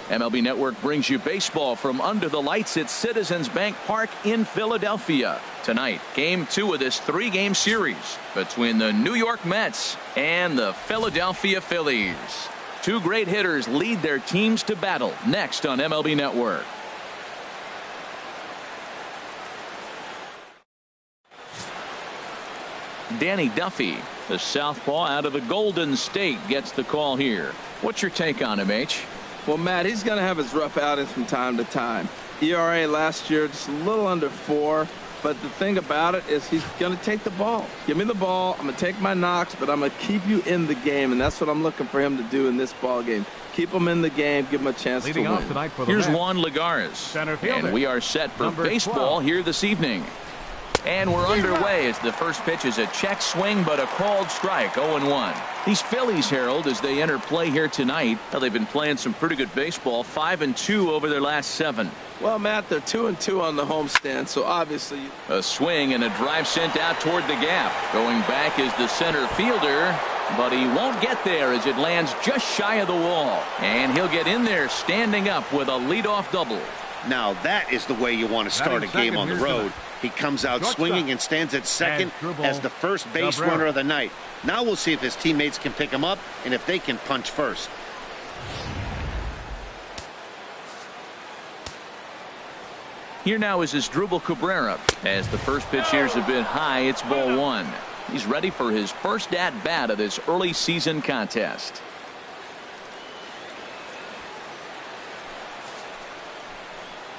MLB Network brings you baseball from under the lights at Citizens Bank Park in Philadelphia. Tonight, Game 2 of this 3-game series between the New York Mets and the Philadelphia Phillies. Two great hitters lead their teams to battle next on MLB Network. Danny Duffy, the southpaw out of the Golden State, gets the call here. What's your take on him, H? Well, Matt, he's going to have his rough outings from time to time. ERA last year just a little under 4. But the thing about it is he's going to take the ball. Give me the ball. I'm going to take my knocks, but I'm going to keep you in the game, and that's what I'm looking for him to do in this ball game. Keep him in the game. Give him a chance to win. Off tonight for the Here's Mets, Juan Lagares, center fielder, and we are set for number baseball 12. Here this evening. And we're underway as the first pitch is a check swing, but a called strike, 0-1. These Phillies, Harold, as they enter play here tonight, well, they've been playing some pretty good baseball, 5-2 over their last 7. Well, Matt, they're 2-2 on the homestand, so obviously. A swing and a drive sent out toward the gap. Going back is the center fielder, but he won't get there as it lands just shy of the wall. And he'll get in there standing up with a leadoff double. Now that is the way you want to start a game on the road. He comes out swinging and stands at second as the first base runner of the night. Now we'll see if his teammates can pick him up and if they can punch first. Here now is Asdrubal Cabrera. As the first pitch here is a bit high, it's ball 1. He's ready for his first at-bat of this early season contest.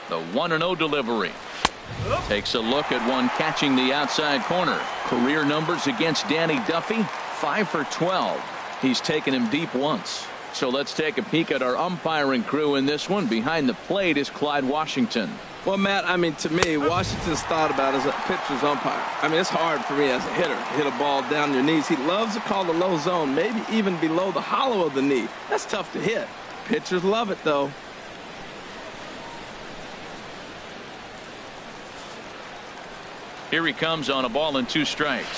The 1-0 delivery. Takes a look at one catching the outside corner. Career numbers against Danny Duffy, 5 for 12. He's taken him deep once. So let's take a peek at our umpiring crew in this one. Behind the plate is Clyde Washington. Well, Matt, I mean, to me, Washington's thought about as a pitcher's umpire. I mean, it's hard for me as a hitter to hit a ball down your knees. He loves to call the low zone, maybe even below the hollow of the knee. That's tough to hit. Pitchers love it, though. Here he comes on a ball and 2 strikes.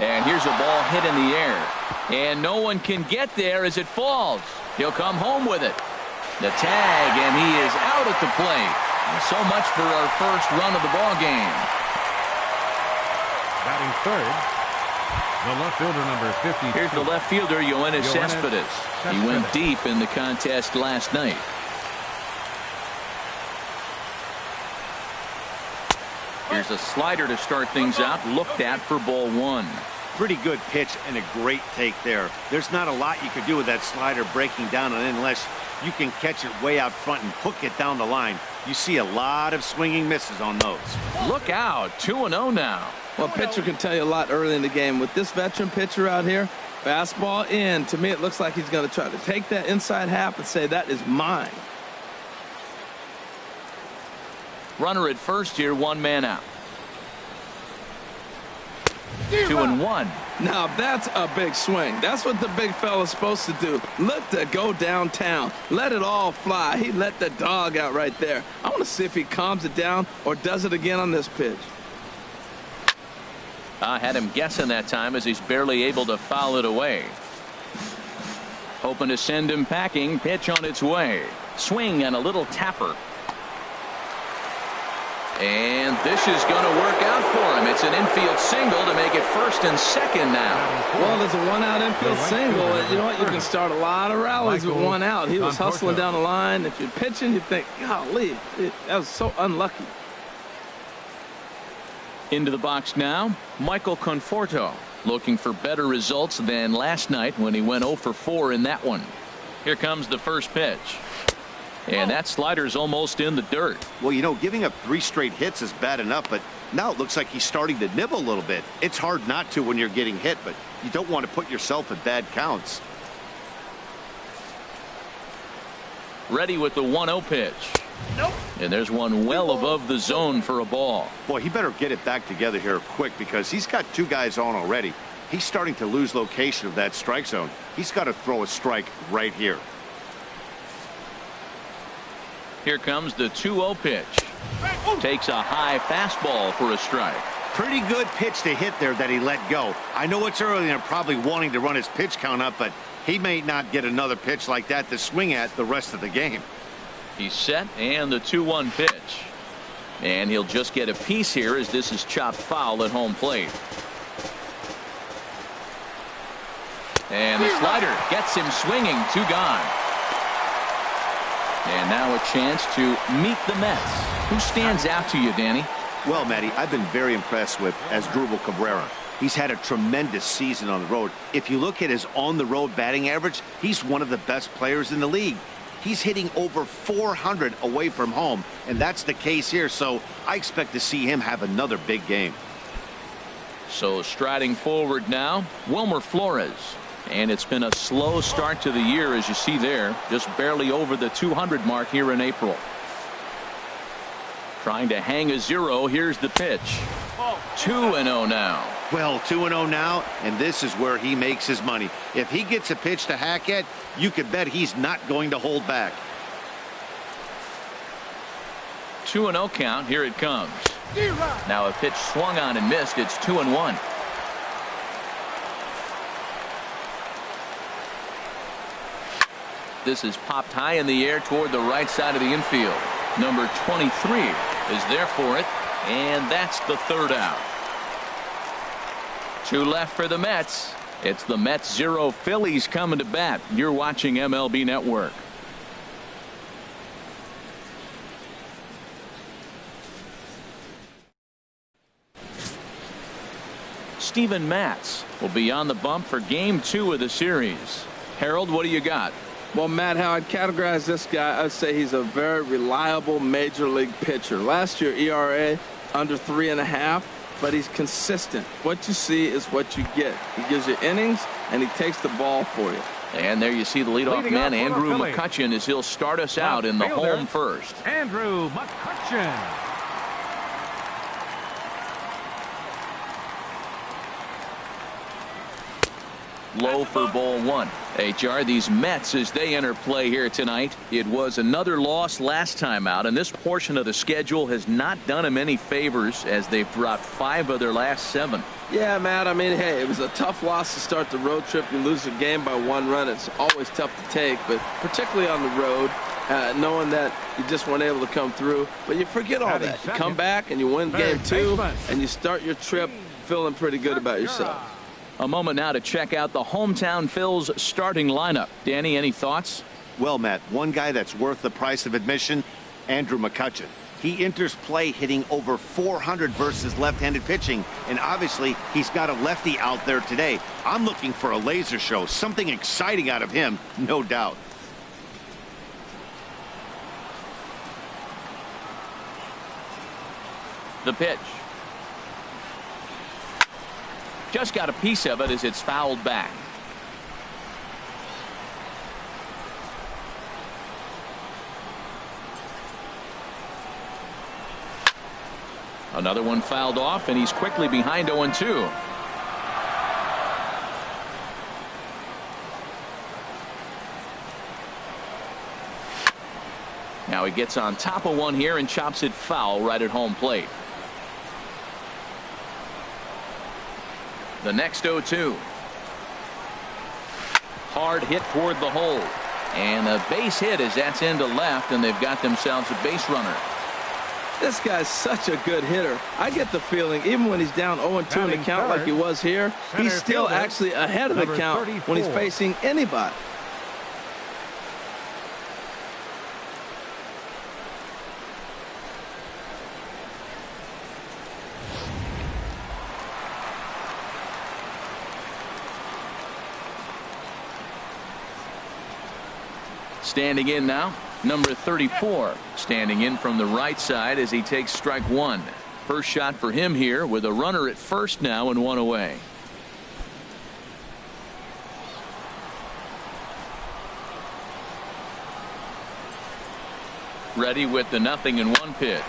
And here's a ball hit in the air. And no one can get there as it falls. He'll come home with it. The tag, and he is out at the plate. And so much for our first run of the ball game. batting third, the left fielder, number 52. Here's the left fielder, Yoenis Cespedes. He went deep in the contest last night. Here's a slider to start things out, looked at for ball 1. Pretty good pitch and a great take there. There's not a lot you could do with that slider breaking down on it unless you can catch it way out front and hook it down the line. You see a lot of swinging misses on those. Look out, 2-0 now. Well, pitcher can tell you a lot early in the game. With this veteran pitcher out here, fastball in, to me it looks like he's going to try to take that inside half and say that is mine. Runner at first here, 1 man out. 2-1. Now that's a big swing. That's what the big fella's supposed to do. Look to go downtown. Let it all fly. He let the dog out right there. I want to see if he calms it down or does it again on this pitch. I had him guessing that time as he's barely able to foul it away. Hoping to send him packing. Pitch on its way. Swing and a little tapper. And this is going to work out for him. It's an infield single to make it first and second now. Well, there's a 1-out infield single. You know what? You can start a lot of rallies with 1 out. He was hustling down the line. If you're pitching, you think, golly, that was so unlucky. Into the box now, Michael Conforto, looking for better results than last night when he went 0 for 4 in that one. Here comes the first pitch. And that slider's almost in the dirt. Well, you know, giving up 3 straight hits is bad enough, but now it looks like he's starting to nibble a little bit. It's hard not to when you're getting hit, but you don't want to put yourself in bad counts. Ready with the 1-0 pitch. Nope. And there's one well above the zone for a ball. Boy, he better get it back together here quick because he's got 2 guys on already. He's starting to lose location of that strike zone. He's got to throw a strike right here. Here comes the 2-0 pitch. Takes a high fastball for a strike. Pretty good pitch to hit there that he let go. I know it's early and probably wanting to run his pitch count up, but he may not get another pitch like that to swing at the rest of the game. He's set, and the 2-1 pitch. And he'll just get a piece here as this is chopped foul at home plate. And the slider gets him swinging. 2 gone. And now a chance to meet the Mets. Who stands out to you, Danny? Well, Matty, I've been very impressed with Asdrubal Cabrera. He's had a tremendous season on the road. If you look at his on-the-road batting average, he's one of the best players in the league. He's hitting over 400 away from home, and that's the case here, so I expect to see him have another big game. So striding forward now, Wilmer Flores. And it's been a slow start to the year, as you see there, just barely over the 200 mark here in April. Trying to hang a 0. Here's the pitch. 2-0 now. Well, 2-0 now, and this is where he makes his money. If he gets a pitch to hack at, you could bet he's not going to hold back. 2-0 count. Here it comes. Now a pitch swung on and missed. It's 2-1. This is popped high in the air toward the right side of the infield. Number 23 is there for it, and that's the 3rd out. 2 left for the Mets. It's the Mets 0, Phillies coming to bat. You're watching MLB Network. Steven Matz will be on the bump for Game 2 of the series. Harold, what do you got? Well, Matt, how I'd categorize this guy, I'd say he's a very reliable major league pitcher. Last year, ERA under 3.5, but he's consistent. What you see is what you get. He gives you innings, and he takes the ball for you. And there you see the leadoff man, Andrew McCutchen, as he'll start us out in the home first. Andrew McCutchen. Low for ball 1. HR, these Mets, as they enter play here tonight, it was another loss last time out, and this portion of the schedule has not done them any favors as they've dropped 5 of their last 7. Yeah, Matt, I mean, hey, it was a tough loss to start the road trip. You lose a game by 1 run. It's always tough to take, but particularly on the road, knowing that you just weren't able to come through. But you forget all that. You come back and you win Game 2, and you start your trip feeling pretty good about yourself. A moment now to check out the hometown Phil's starting lineup. Danny, any thoughts? Well, Matt, one guy that's worth the price of admission, Andrew McCutchen. He enters play hitting over 400 versus left-handed pitching, and obviously he's got a lefty out there today. I'm looking for a laser show, something exciting out of him, no doubt. The pitch. Just got a piece of it as it's fouled back. Another one fouled off, and he's quickly behind 0-2. Now he gets on top of one here and chops it foul right at home plate. The next 0-2. Hard hit toward the hole. And a base hit as that's into left, and they've got themselves a base runner. This guy's such a good hitter. I get the feeling, even when he's down 0-2 in the count like he was here, he's still actually ahead of the count when he's facing anybody. Standing in now, number 34, standing in from the right side as he takes strike 1. First shot for him here with a runner at first now and 1 away. Ready with the 0-1 pitch.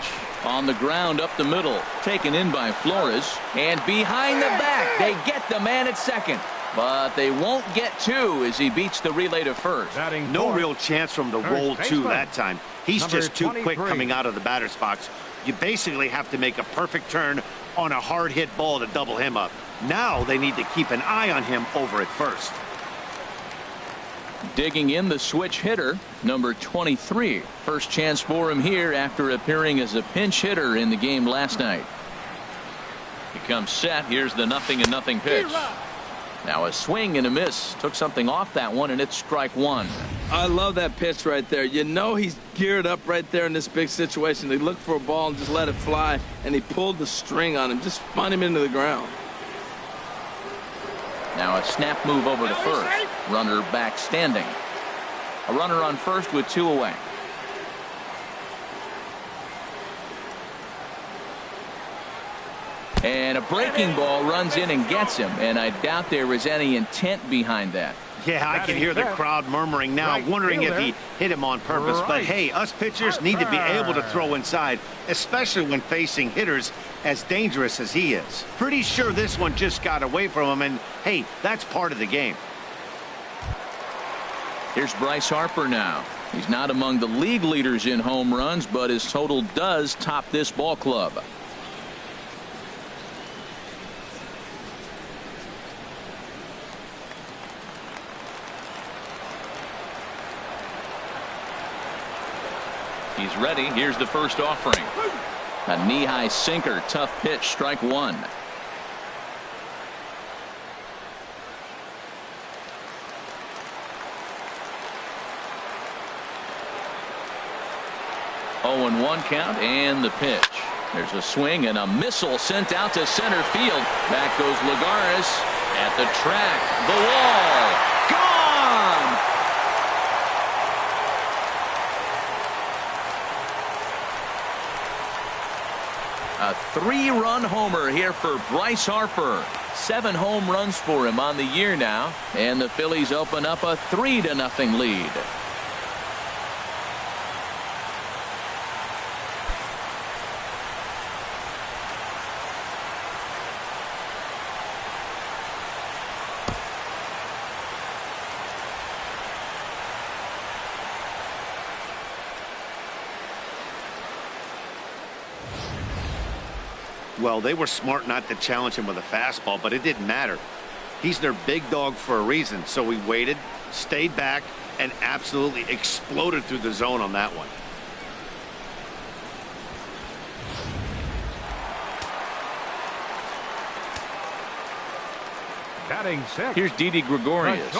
On the ground up the middle, taken in by Flores, and behind the back they get the man at second. But they won't get 2 as he beats the relay to first. No real chance for him to roll 2 that time. He's just too quick coming out of the batter's box. You basically have to make a perfect turn on a hard hit ball to double him up. Now they need to keep an eye on him over at first. Digging in, the switch hitter, number 23. First chance for him here after appearing as a pinch hitter in the game last night. He comes set. Here's the 0-0 pitch. Now a swing and a miss. Took something off that one, and it's strike one. I love that pitch right there. You know he's geared up right there in this big situation. They look for a ball and just let it fly, and he pulled the string on him. Just spun him into the ground. Now a snap move over to first. Runner back standing. A runner on first with 2 away. And a breaking ball runs in and gets him, and I doubt there was any intent behind that. Yeah, I can hear the crowd murmuring now, wondering if he hit him on purpose. But hey, us pitchers need to be able to throw inside, especially when facing hitters as dangerous as he is. Pretty sure this one just got away from him, and hey, that's part of the game. Here's Bryce Harper now. He's not among the league leaders in home runs, but his total does top this ball club. He's ready. Here's the first offering. A knee-high sinker. Tough pitch. Strike one. Oh, and 1 count, and the pitch. There's a swing and a missile sent out to center field. Back goes Lagares at the track. The wall. Gone! A 3-run homer here for Bryce Harper. 7 home runs for him on the year now, and the Phillies open up a 3-0 lead. Well, they were smart not to challenge him with a fastball, but it didn't matter. He's their big dog for a reason, so he waited, stayed back, and absolutely exploded through the zone on that one. Batting six. Here's Didi Gregorius.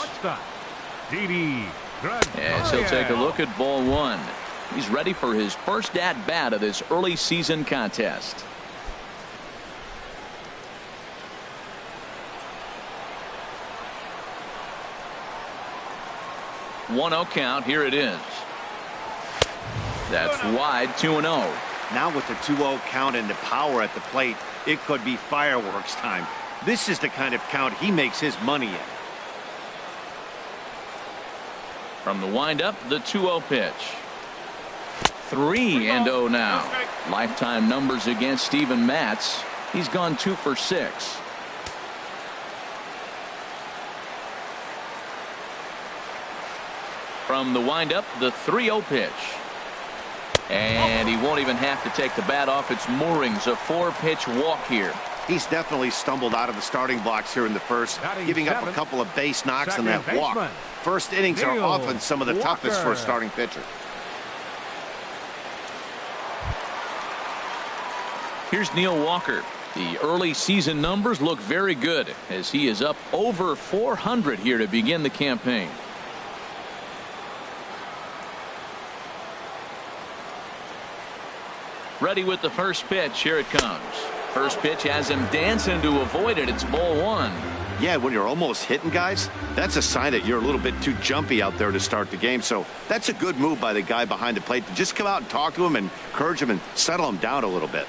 As he'll take a look at ball one. He's ready for his first at-bat of this early season contest. One-0 count. Here it is. That's wide. 2-0. Now with the 2-0 count and the power at the plate, it could be fireworks time. This is the kind of count he makes his money in. From the windup, the 2-0 pitch. 3-0 now. Lifetime numbers against Steven Matz. He's gone 2 for 6. From the windup, the 3-0 pitch. And he won't even have to take the bat off its moorings. A 4-pitch walk here. He's definitely stumbled out of the starting blocks here in the first, giving up a couple of base knocks on that walk. First innings are often some of the toughest for a starting pitcher. Here's Neil Walker. The early season numbers look very good as he is up over 400 here to begin the campaign. Ready with the first pitch. Here it comes. First pitch has him dancing to avoid it. It's ball one. Yeah, when you're almost hitting guys, that's a sign that you're a little bit too jumpy out there to start the game. So that's a good move by the guy behind the plate to just come out and talk to him and encourage him and settle him down a little bit.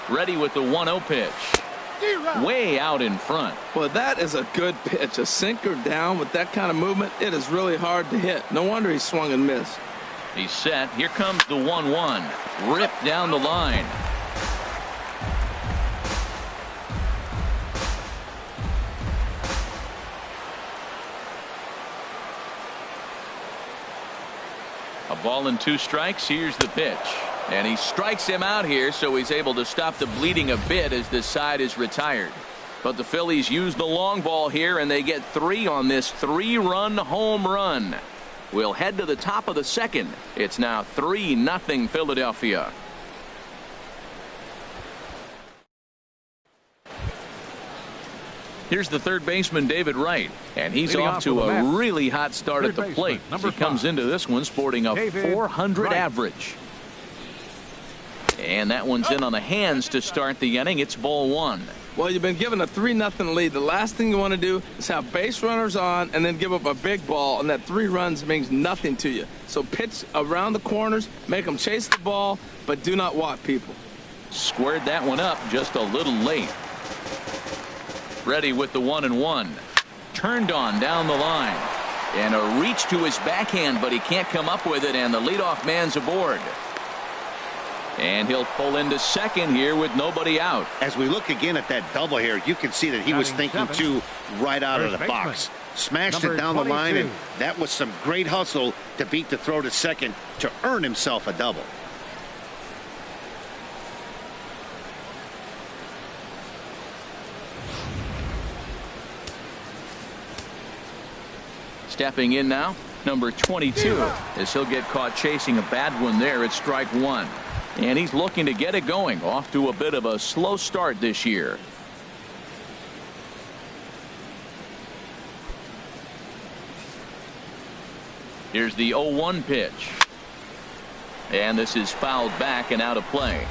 Ready with the 1-0 pitch. Way out in front. Well, that is a good pitch. A sinker down with that kind of movement, it is really hard to hit. No wonder he swung and missed. He's set. Here comes the 1-1. Ripped down the line. ball and 2 strikes. Here's the pitch. And he strikes him out here, so he's able to stop the bleeding a bit as this side is retired. But the Phillies use the long ball here, and they get 3 on this 3-run home run. We'll head to the top of the second. It's now 3-0 Philadelphia. Here's the third baseman, David Wright, and he's off to a really hot start at the plate. He comes into this one sporting a 400 average. And that one's in on the hands to start the inning. It's ball 1. Well, you've been given a 3-0 lead. The last thing you want to do is have base runners on and then give up a big ball, and that 3 runs means nothing to you. So pitch around the corners, make them chase the ball, but do not walk people. Squared that one up just a little late. Ready with the 1-1. Turned on down the line. And a reach to his backhand, but he can't come up with it, and the leadoff man's aboard. And he'll pull into second here with nobody out. As we look again at that double here, you can see that he was thinking too right out of the box. Smashed it down the line, and that was some great hustle to beat the throw to second to earn himself a double. Stepping in now, number 22, as he'll get caught chasing a bad one there at strike 1. And he's looking to get it going. Off to a bit of a slow start this year. Here's the 0-1 pitch. And this is fouled back and out of play.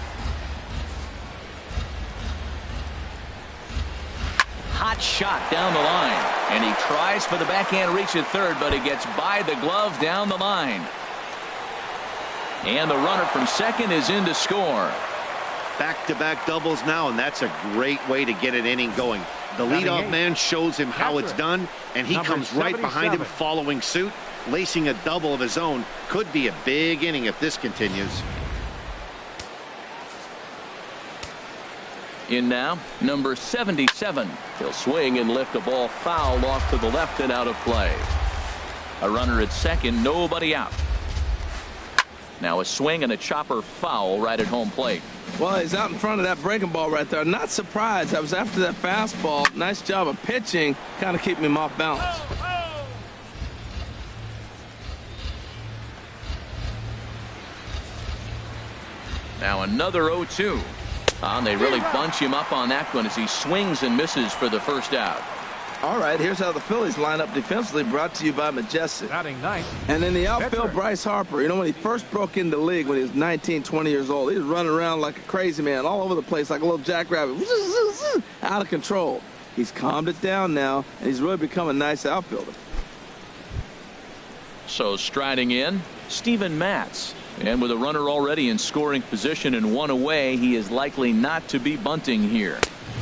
Hot shot down the line. And he tries for the backhand reach at third, but he gets by the glove down the line. And the runner from second is in to score. Back-to-back doubles now, and that's a great way to get an inning going. The leadoff man shows him how it's done, and he comes right behind him following suit. Lacing a double of his own could be a big inning if this continues. In now, number 77. He'll swing and lift a ball foul off to the left and out of play. A runner at second, nobody out. Now a swing and a chopper foul right at home plate. Well, he's out in front of that breaking ball right there. Not surprised. I was after that fastball. Nice job of pitching, kind of keeping him off balance. Now another 0-2. And they really bunch him up on that one as he swings and misses for the first out. All right, here's how the Phillies line up defensively, brought to you by Majestic. And in the outfield, Bryce Harper. You know, when he first broke into the league when he was 19, 20 years old, he was running around like a crazy man all over the place like a little jackrabbit. Out of control. He's calmed it down now, and he's really become a nice outfielder. So striding in, Steven Matz. And with a runner already in scoring position and one away, he is likely not to be bunting here.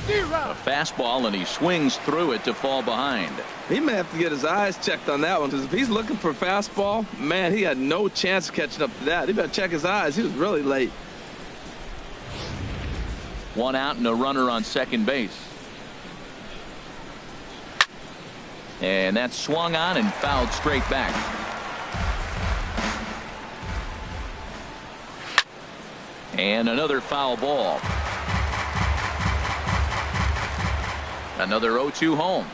A fastball, and he swings through it to fall behind. He may have to get his eyes checked on that one, because if he's looking for a fastball, man, he had no chance of catching up to that. He better check his eyes. He was really late. 1 out and a runner on second base. And that's swung on and fouled straight back. And another foul ball. Another 0-2 home.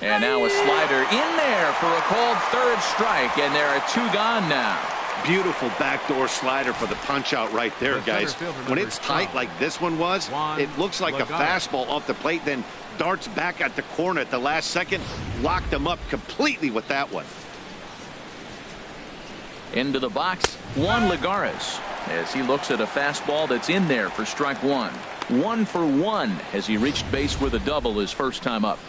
And now a slider in there for a called third strike, and there are 2 gone now. Beautiful backdoor slider for the punch out right there, guys. When it's tight like this one was, it looks like a fastball off the plate, then darts back at the corner at the last second. Locked him up completely with that one. Into the box, Juan Lagares, as he looks at a fastball that's in there for strike 1. 1 for 1 as he reached base with a double his first time up.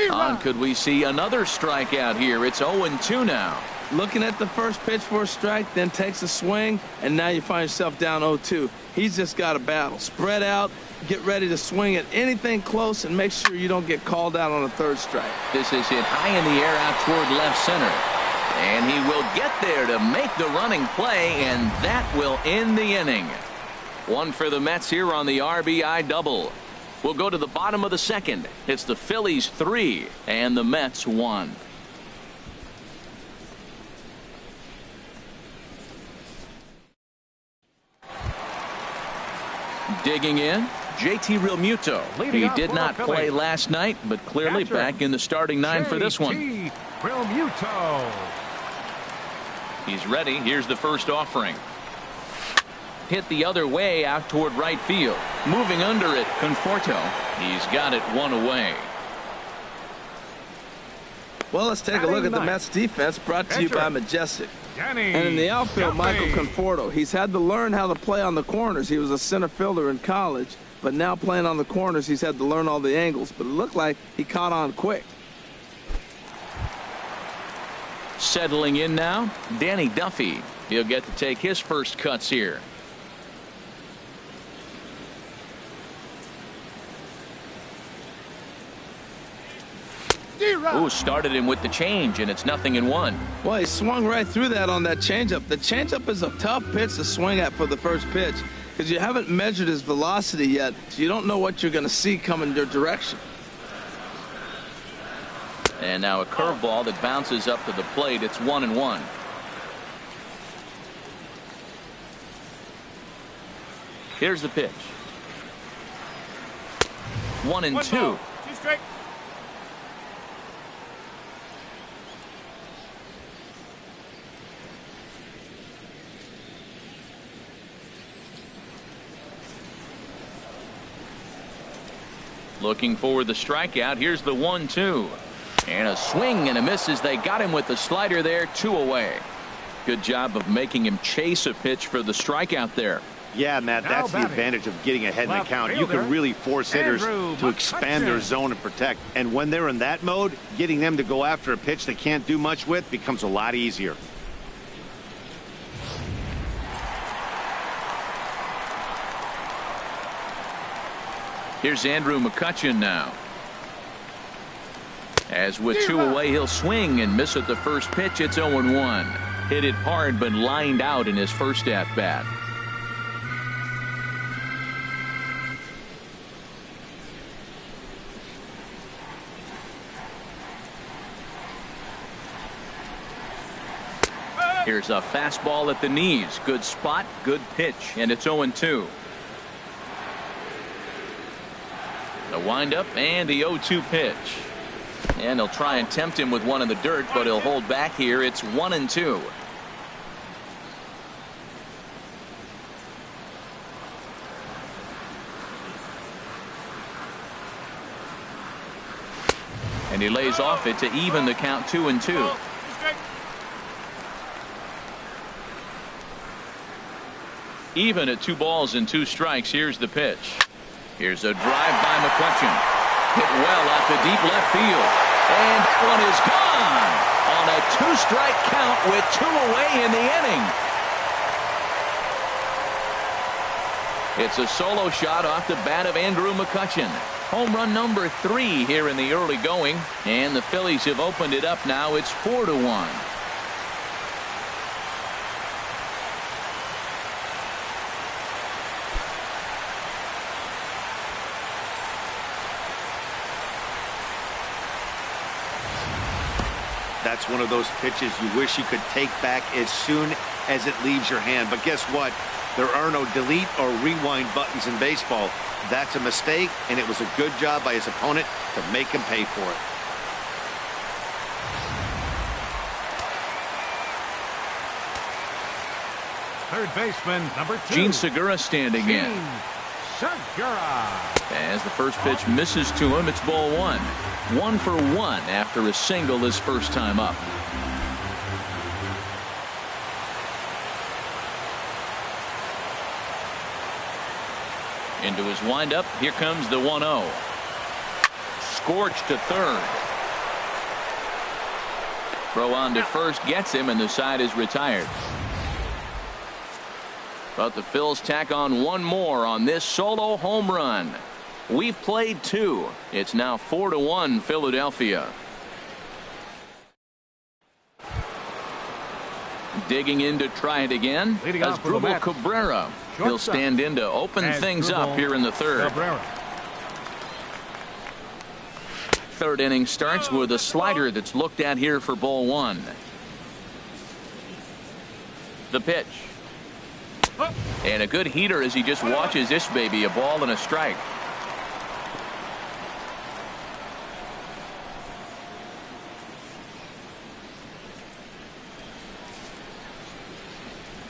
On could we see another strikeout here? It's 0-2 now. Looking at the first pitch for a strike, then takes a swing, and now you find yourself down 0-2. He's just got a battle. Spread out, get ready to swing at anything close, and make sure you don't get called out on a third strike. This is hit high in the air out toward left center. And he will get there to make the running play, and that will end the inning. One for the Mets here on the RBI double. We'll go to the bottom of the second. It's the Phillies 3 and the Mets 1. Digging in, JT Realmuto. He did not play last night, but clearly back in the starting nine for this one. Realmuto. He's ready. Here's the first offering. Hit the other way out toward right field. Moving under it, Conforto. He's got it one away. Well, let's take a look at the Mets defense, brought to you by Majestic. And in the outfield, Michael Conforto. He's had to learn how to play on the corners. He was a center fielder in college, but now playing on the corners, he's had to learn all the angles. But it looked like he caught on quick. Settling in now, Danny Duffy. He'll get to take his first cuts here. Ooh, started him with the change, and it's 0-1. Well, he swung right through that on that changeup. The changeup is a tough pitch to swing at for the first pitch because you haven't measured his velocity yet, so you don't know what you're going to see coming your direction. And now a curveball that bounces up to the plate. It's 1-1. Here's the pitch. 1-2. 2 straight. Looking for the strikeout. Here's the 1-2. And a swing and a miss as they got him with the slider there. 2 away. Good job of making him chase a pitch for the strikeout there. Yeah, Matt, that's the advantage of getting ahead in the count. You can really force hitters to expand their zone and protect. And when they're in that mode, getting them to go after a pitch they can't do much with becomes a lot easier. Here's Andrew McCutchen now. As with 2 away, he'll swing and miss at the first pitch. It's 0-1. Hit it hard, but lined out in his first at bat. Here's a fastball at the knees. Good spot, good pitch, and it's 0-2. The windup and the 0-2 pitch. And they'll try and tempt him with one in the dirt, but he'll hold back here. It's 1-2. And he lays off it to even the count 2-2. Even at 2 balls and 2 strikes. Here's the pitch. Here's a drive by McCutchen. Hit well out to deep left field. And that one is gone on a 2-strike count with 2 away in the inning. It's a solo shot off the bat of Andrew McCutchen. Home run number 3 here in the early going. And the Phillies have opened it up now. It's 4-1. That's one of those pitches you wish you could take back as soon as it leaves your hand. But guess what? There are no delete or rewind buttons in baseball. That's a mistake, and it was a good job by his opponent to make him pay for it. Third baseman, number 2. Gene Segura standing in. Segura. As the first pitch misses to him, it's ball 1. 1 for 1 after a single his first time up. Into his windup. Here comes the 1-0. Scorched to third. Throw on to first gets him, and the side is retired. But the Phils tack on 1 more on this solo home run. We've played 2. It's now 4-1 Philadelphia. Digging in to try it again. Asdrubal Cabrera. He'll stand in to open things up here in the third. Third inning starts with a slider that's looked at here for ball one. The pitch. And a good heater as he just watches this baby, a ball and a strike.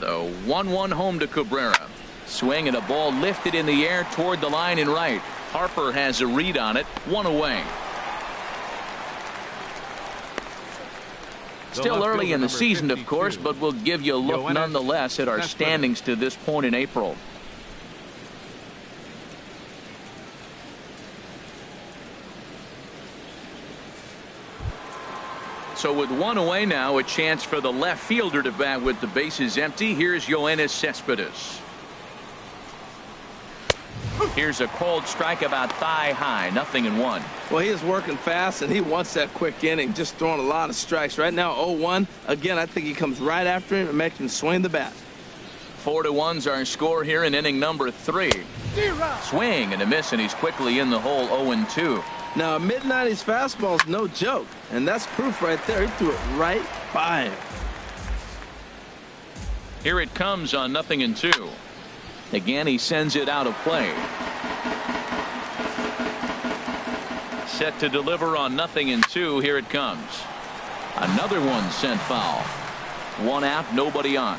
The 1-1 home to Cabrera. Swing and a ball lifted in the air toward the line and right. Harper has a read on it. One away. Still early in the season, of course, but we'll give you a look nonetheless at our standings to this point in April. So with one away now, a chance for the left fielder to bat with the bases empty. Here's Yoenis Cespedes. Here's a cold strike about thigh high, 0-1. Well, he is working fast, and he wants that quick inning, just throwing a lot of strikes. Right now, 0-1. Again, I think he comes right after him and makes him swing the bat. 4-1's our score here in inning number 3. Swing and a miss, and he's quickly in the hole, 0-2. Now, a mid-90s fastball is no joke, and that's proof right there. He threw it right by him. Here it comes on 0-2. Again, he sends it out of play. Set to deliver on 0-2. Here it comes. Another one sent foul. One out, nobody on.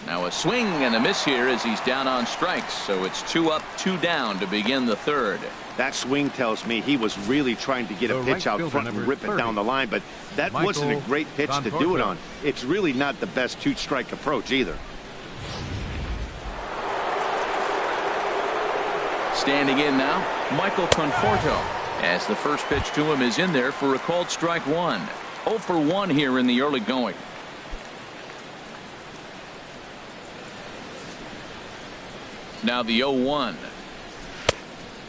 Now a swing and a miss here as he's down on strikes. So it's 2 up, 2 down to begin the third. That swing tells me he was really trying to get a pitch out front and rip it down the line, but that wasn't a great pitch to do it on. It's really not the best 2-strike approach either. Standing in now, Michael Conforto, as the first pitch to him is in there for a called strike one. 0 for 1 here in the early going. Now the 0-1.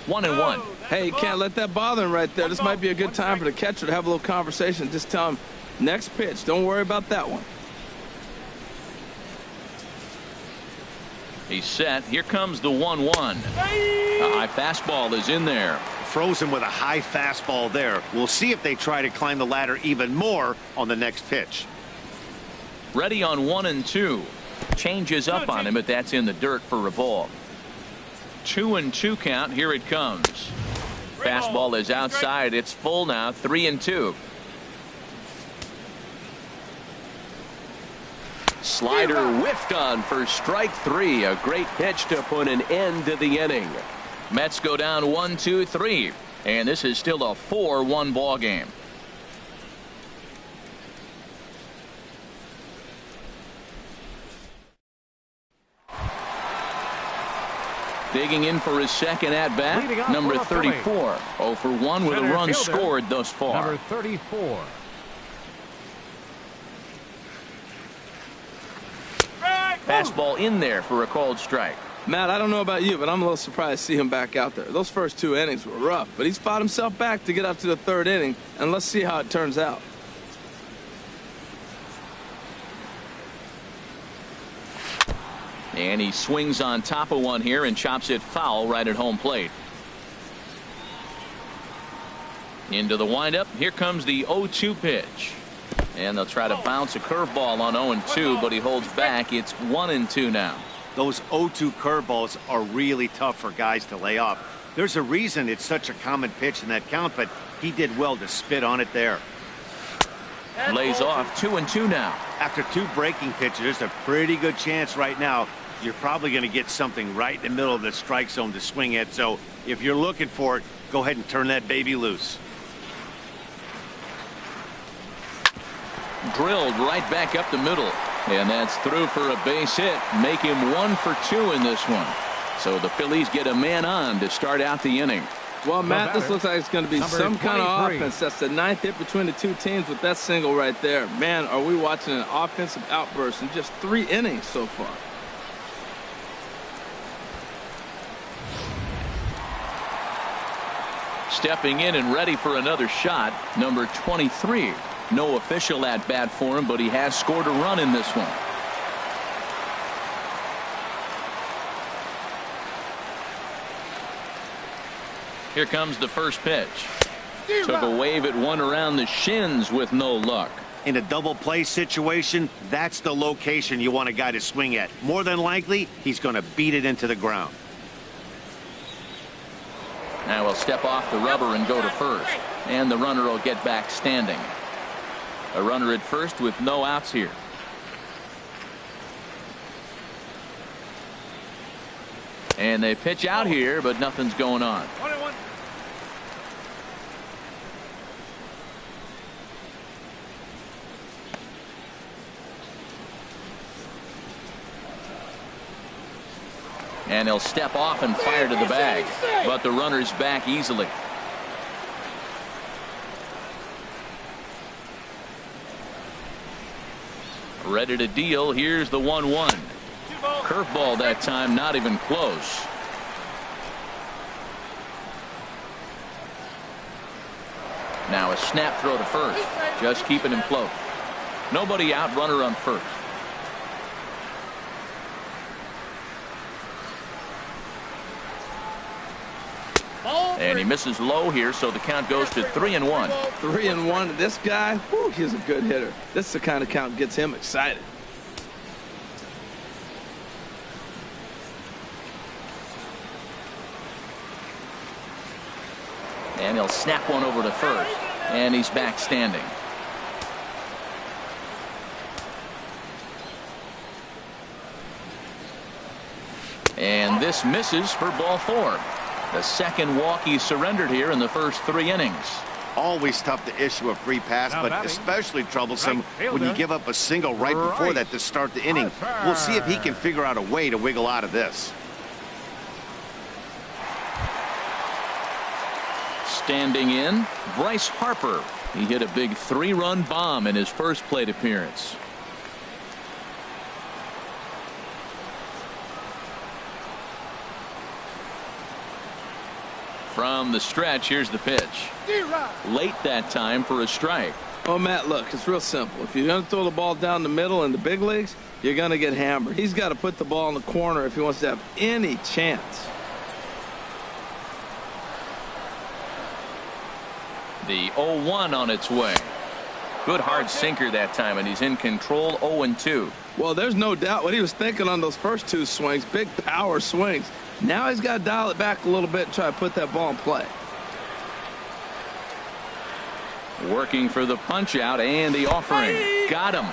1-1. Hey, you can't let that bother him right there. This might be a good time for the catcher to have a little conversation. Just tell him, next pitch, don't worry about that one. He's set. Here comes the 1-1. A high fastball is in there. Frozen with a high fastball there. We'll see if they try to climb the ladder even more on the next pitch. Ready on 1-2. Changes up on him, but that's in the dirt for a ball. 2-2 count. Here it comes. Fastball is outside. It's full now. 3-2. Slider whiffed on for strike 3. A great pitch to put an end to the inning. Mets go down 1-2-3, and this is still a 4-1 ball game. Digging in for his second at bat, number 34. 0 for 1 with a run scored thus far. Number 34. Fastball in there for a called strike. Matt, I don't know about you, but I'm a little surprised to see him back out there. Those first 2 innings were rough, but he's fought himself back to get up to the 3rd inning, and let's see how it turns out. And he swings on top of one here and chops it foul right at home plate. Into the windup. Here comes the 0-2 pitch. And they'll try to bounce a curveball on 0-2, but he holds back. It's 1-2 now. Those 0-2 curveballs are really tough for guys to lay off. There's a reason it's such a common pitch in that count, but he did well to spit on it there. Lays off 2-2 now. After 2 breaking pitches, there's a pretty good chance right now you're probably going to get something right in the middle of the strike zone to swing at. So if you're looking for it, go ahead and turn that baby loose. Drilled right back up the middle, and that's through for a base hit. Make him 1 for 2 in this one. So the Phillies get a man on to start out the inning. Well, Matt, this looks like it's going to be some kind of offense. That's the 9th hit between the 2 teams with that single right there. Man, are we watching an offensive outburst in just 3 innings so far. Stepping in and ready for another shot, number 23. No official at bat for him, but he has scored a run in this one. Here comes the first pitch. Took a wave at one around the shins with no luck. In a double play situation, that's the location you want a guy to swing at. More than likely, he's going to beat it into the ground. Now he'll step off the rubber and go to first. And the runner will get back standing. A runner at first with no outs here. And they pitch out here, but nothing's going on. And he'll step off and fire to the bag, but the runner's back easily. Ready to deal. Here's the 1-1. Curveball that time, not even close. Now a snap throw to first, just keeping him close. Nobody out, runner on first. And he misses low here, so the count goes to 3-1. 3-1. This guy, whew, he's a good hitter. This is the kind of count gets him excited. And he'll snap one over to first. And he's back standing. And this misses for ball 4. The second walk he surrendered here in the first 3 innings. Always tough to issue a free pass, but especially troublesome when you give up a single right before that to start the inning. We'll see if he can figure out a way to wiggle out of this. Standing in, Bryce Harper. He hit a big 3-run bomb in his first plate appearance. From the stretch, here's the pitch. Late that time for a strike. Oh, Matt, look, it's real simple. If you're going to throw the ball down the middle in the big leagues, you're going to get hammered. He's got to put the ball in the corner if he wants to have any chance. The 0-1 on its way. Good hard sinker that time, and he's in control. 0-2. Well, there's no doubt what he was thinking on those first 2 swings. Big power swings. Now he's got to dial it back a little bit and try to put that ball in play. Working for the punch out and the offering. Got him.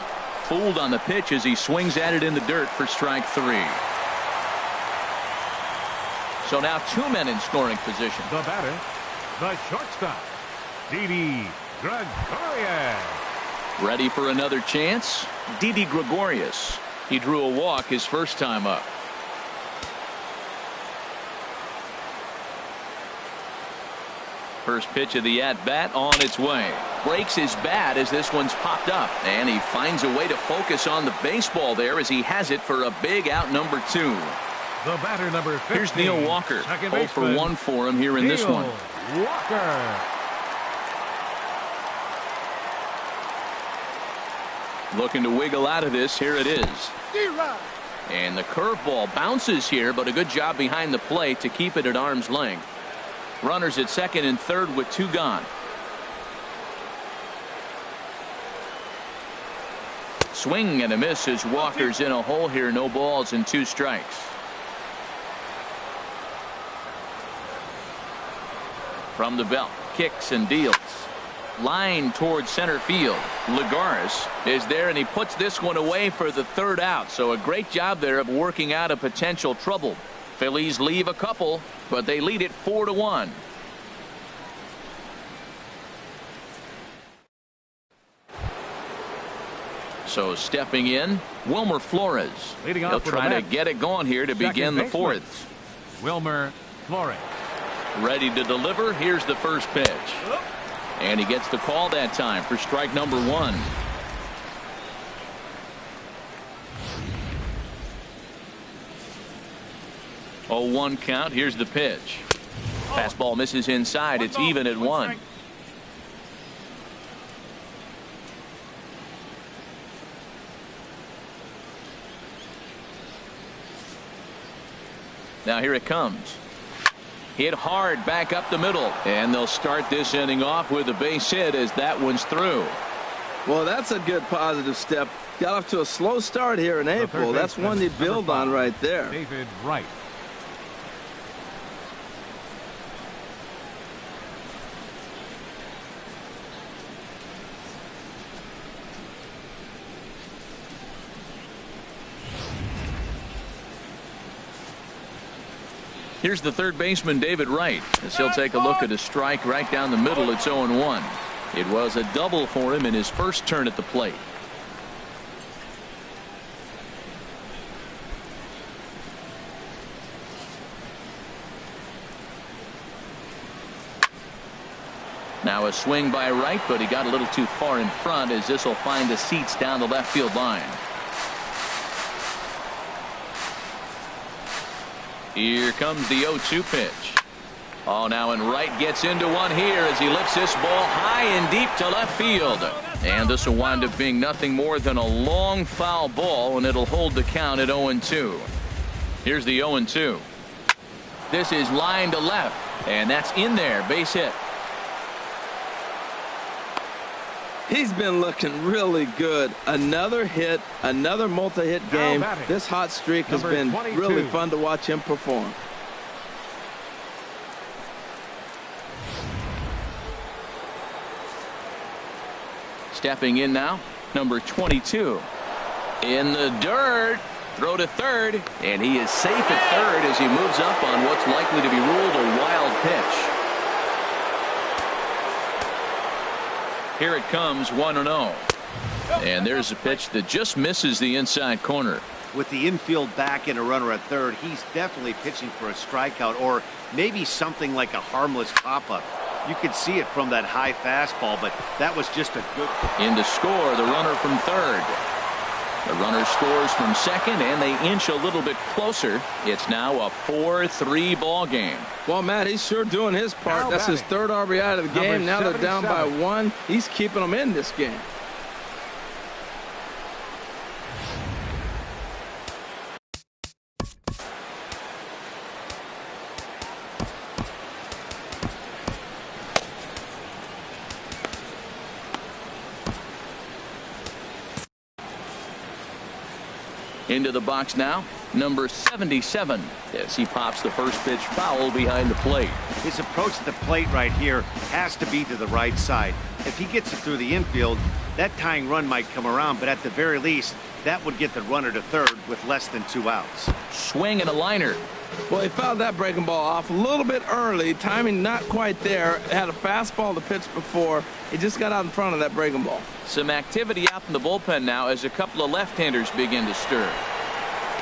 Fooled on the pitch as he swings at it in the dirt for strike 3. So now 2 men in scoring position. The batter, the shortstop, Didi Gregorius. Ready for another chance? Didi Gregorius. He drew a walk his first time up. First pitch of the at-bat on its way. Breaks his bat as this one's popped up. And he finds a way to focus on the baseball there as he has it for a big out number 2. The batter number 15. Here's Neil Walker. 0 for 1 for him here in this one. Walker. Looking to wiggle out of this. Here it is. And the curveball bounces here, but a good job behind the plate to keep it at arm's length. Runners at second and third with 2 gone. Swing and a miss as Walker's in a hole here. No balls and 2 strikes. From the belt, kicks and deals. Line towards center field. Lagares is there, and he puts this one away for the 3rd out. So a great job there of working out a potential trouble. Phillies leave a couple, but they lead it 4-1. So stepping in, Wilmer Flores. Leading off He'll for try the to get it going here to begin the 4th. Wilmer Flores. Ready to deliver. Here's the first pitch. And he gets the call that time for strike number 1. Oh, 1 count. Here's the pitch. Fastball misses inside. It's even at 1. Now here it comes. Hit hard back up the middle, and they'll start this inning off with a base hit as that one's through. Well, that's a good positive step. Got off to a slow start here in April. That's one you build on right there. David Wright. Here's the third baseman, David Wright, as he'll take a look at a strike right down the middle. It's 0-1. It was a double for him in his first turn at the plate. Now a swing by Wright, but he got a little too far in front as this will find the seats down the left field line. Here comes the 0-2 pitch. Oh, now and Wright gets into one here as he lifts this ball high and deep to left field. And this will wind up being nothing more than a long foul ball, and it'll hold the count at 0-2. Here's the 0-2. This is line to left, and that's in there. Base hit. He's been looking really good. Another hit, another multi-hit game. This hot streak has been really fun to watch him perform. Stepping in now, number 22. In the dirt. Throw to third, and he is safe at third as he moves up on what's likely to be ruled a wild pitch. Here it comes, 1-0. And there's a pitch that just misses the inside corner. With the infield back and a runner at third, he's definitely pitching for a strikeout or maybe something like a harmless pop-up. You could see it from that high fastball, but that was just a good. In to score, the runner from third. The runner scores from second, and they inch a little bit closer. It's now a 4-3 ball game. Well, Matt, he's sure doing his part. That's his third RBI of the game. Now they're down by 1. He's keeping them in this game. Into the box now, number 77, as he pops the first pitch foul behind the plate. His approach to the plate right here has to be to the right side. If he gets it through the infield, that tying run might come around, but at the very least, that would get the runner to third with less than 2 outs. Swing and a liner. Well, he fouled that breaking ball off a little bit early. Timing not quite there. Had a fastball to pitch before. He just got out in front of that breaking ball. Some activity out in the bullpen now as a couple of left-handers begin to stir.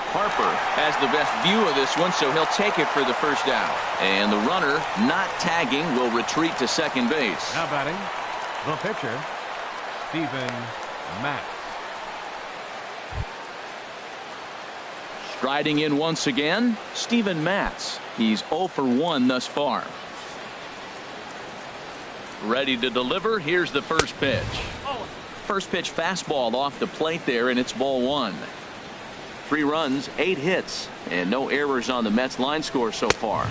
Harper has the best view of this one, so he'll take it for the first out. And the runner, not tagging, will retreat to second base. Now batting, the pitcher, Steven Matz. Striding in once again, Steven Matz. He's 0 for 1 thus far. Ready to deliver. Here's the first pitch. First pitch fastball off the plate there, and it's ball 1. 3 runs, 8 hits, and no errors on the Mets line score so far.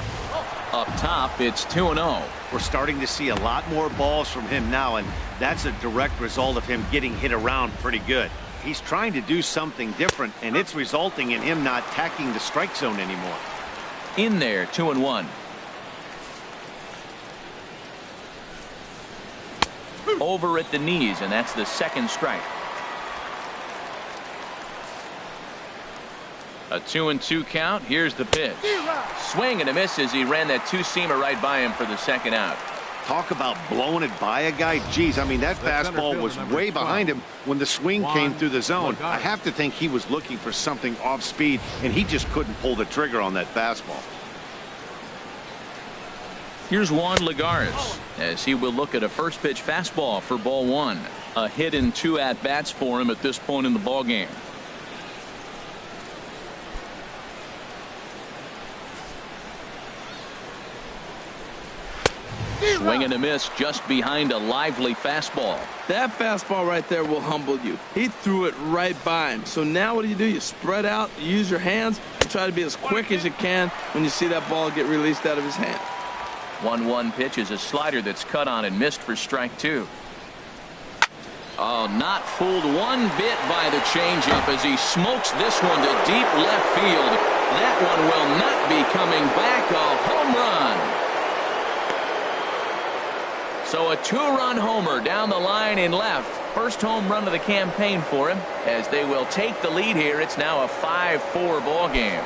Up top, it's 2-0. We're starting to see a lot more balls from him now, and that's a direct result of him getting hit around pretty good. He's trying to do something different, and it's resulting in him not tacking the strike zone anymore. In there, 2-1. Over at the knees, and that's the second strike. A 2-2 count. Here's the pitch. Swing and a miss as he ran that two-seamer right by him for the second out. Talk about blowing it by a guy. Geez, I mean, that fastball was way behind him when the swing came through the zone. I have to think he was looking for something off speed, and he just couldn't pull the trigger on that fastball. Here's Juan Lagares as he will look at a first pitch fastball for ball 1. A hit in 2 at-bats for him at this point in the ball game. Swing and a miss just behind a lively fastball. That fastball right there will humble you. He threw it right by him. So now what do? You spread out, you use your hands, and try to be as quick as you can when you see that ball get released out of his hand. 1-1 pitch is a slider that's cut on and missed for strike 2. Oh, not fooled one bit by the changeup as he smokes this one to deep left field. That one will not be coming back. A home run. So a 2-run homer down the line in left. First home run of the campaign for him as they will take the lead here. It's now a 5-4 ball game.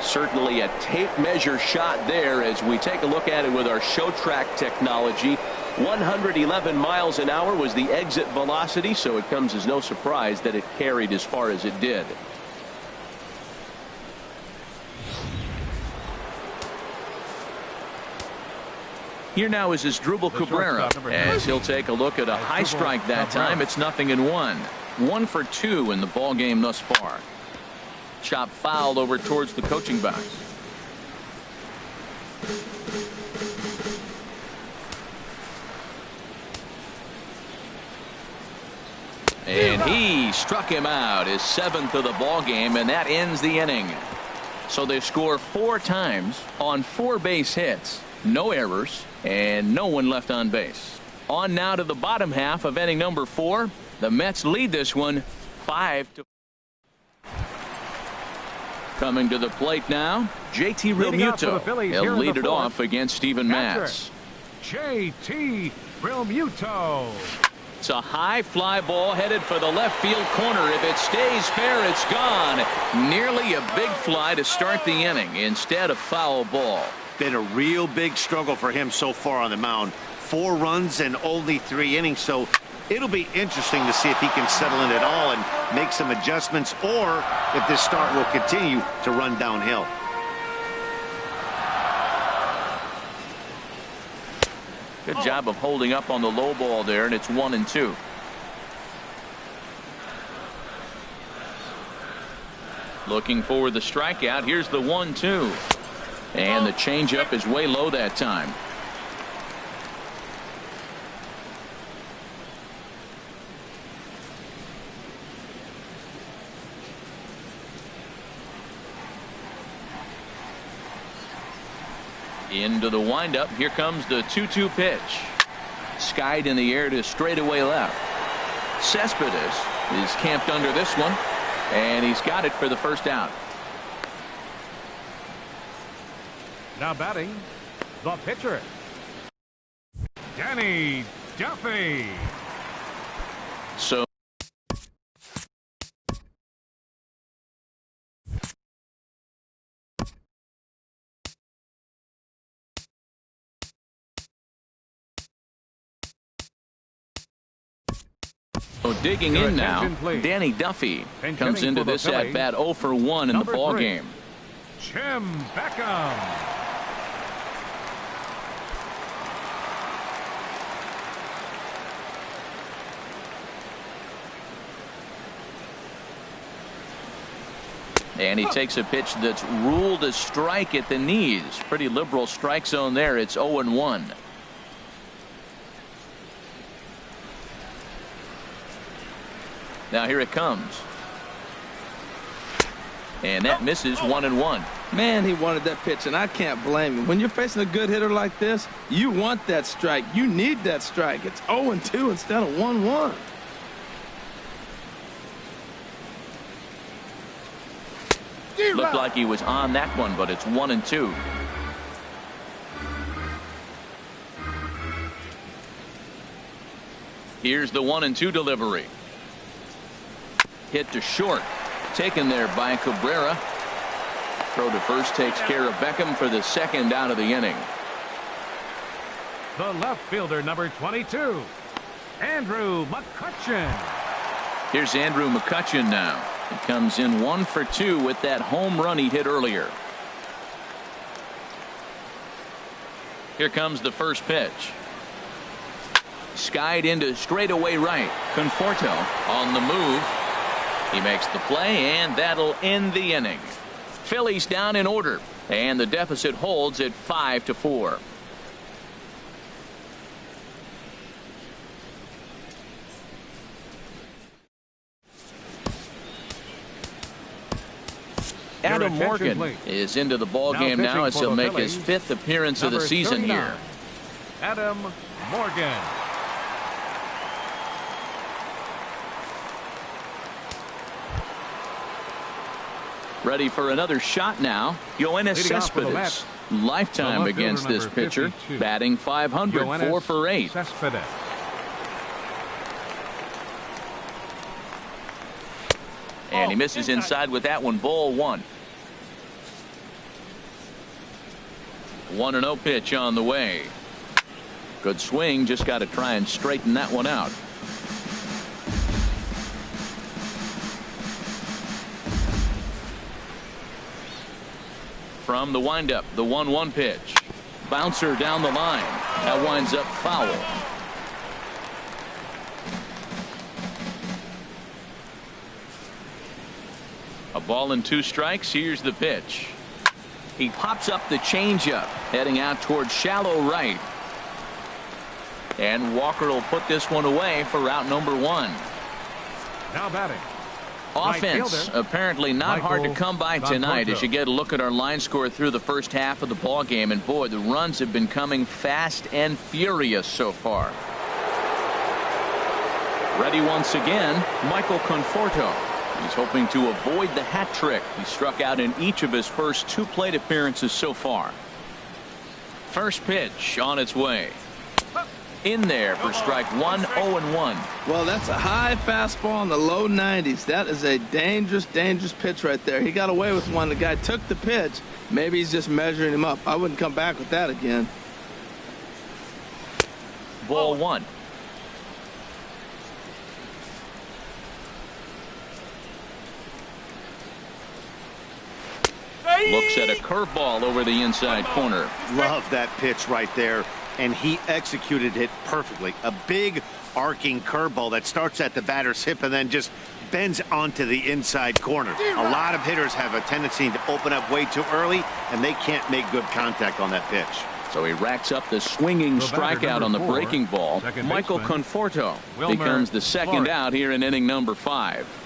Certainly a tape measure shot there as we take a look at it with our show track technology. 111 miles an hour was the exit velocity, so it comes as no surprise that it carried as far as it did. Here now is Asdrubal Cabrera as he'll take a look at a high strike that time. It's 0-1. 1 for 2 in the ball game thus far. Chop fouled over towards the coaching box. And he struck him out, his 7th of the ball game, and that ends the inning. So they score 4 times on 4 base hits, no errors, and no one left on base. On now to the bottom half of inning number 4. The Mets lead this one 5-4. Coming to the plate now, JT Realmuto. He'll lead it off against Steven Matz. JT Realmuto. It's a high fly ball headed for the left field corner. If it stays fair, it's gone. Nearly a big fly to start the inning. Instead, a foul ball. Been a real big struggle for him so far on the mound. 4 runs and only 3 innings, so it'll be interesting to see if he can settle in at all and make some adjustments, or if this start will continue to run downhill. Good job of holding up on the low ball there, and it's 1-2. Looking for the strikeout. Here's the 1-2. And the changeup is way low that time. Into the windup. Here comes the 2-2 pitch. Skied in the air to straightaway left. Cespedes is camped under this one, and he's got it for the first out. Now batting, the pitcher, Danny Duffy. So digging in now, Danny Duffy comes into this at bat 0 for 1 in the ball game. Jim Beckham. And he takes a pitch that's ruled a strike at the knees. Pretty liberal strike zone there. It's 0-1. Now here it comes. And that misses 1-1. Man, he wanted that pitch, and I can't blame him. When you're facing a good hitter like this, you want that strike. You need that strike. It's 0-2 instead of 1-1. Looked like he was on that one, but it's 1-2. Here's the 1-2 delivery. Hit to short. Taken there by Cabrera. Throw to first takes care of Beckham for the second out of the inning. The left fielder, number 22, Andrew McCutchen. Here's Andrew McCutchen now. He comes in 1 for 2 with that home run he hit earlier. Here comes the first pitch. Skied into straightaway right. Conforto on the move. He makes the play, and that'll end the inning. Phillies down in order, and the deficit holds at 5-4. Adam Morgan is into the ball game now as he'll make his 5th appearance of the season here. Adam Morgan. Ready for another shot now. Yoenis Cespedes. Lifetime against this pitcher. 52. Batting .500, 4 for 8. Cespedes. And he misses inside with that one. Ball 1. 1-0 pitch on the way. Good swing. Just got to try and straighten that one out. From the windup, the 1-1 pitch. Bouncer down the line. That winds up foul. A ball and 2 strikes. Here's the pitch. He pops up the changeup, heading out towards shallow right. And Walker will put this one away for route number 1. Now batting. Offense apparently not hard to come by tonight as you get a look at our line score through the first half of the ball game, and boy, the runs have been coming fast and furious so far. Ready once again, Michael Conforto. He's hoping to avoid the hat trick. He struck out in each of his first 2 plate appearances so far. First pitch on its way. In there for strike 1, 0-1. Well, that's a high fastball in the low 90s. That is a dangerous, dangerous pitch right there. He got away with one. The guy took the pitch. Maybe he's just measuring him up. I wouldn't come back with that again. Ball 1. Looks at a curveball over the inside corner. Love that pitch right there, and he executed it perfectly. A big arcing curveball that starts at the batter's hip and then just bends onto the inside corner. A lot of hitters have a tendency to open up way too early, and they can't make good contact on that pitch. So he racks up the swinging strikeout on the breaking ball. Michael Conforto becomes the second out here in inning number 5.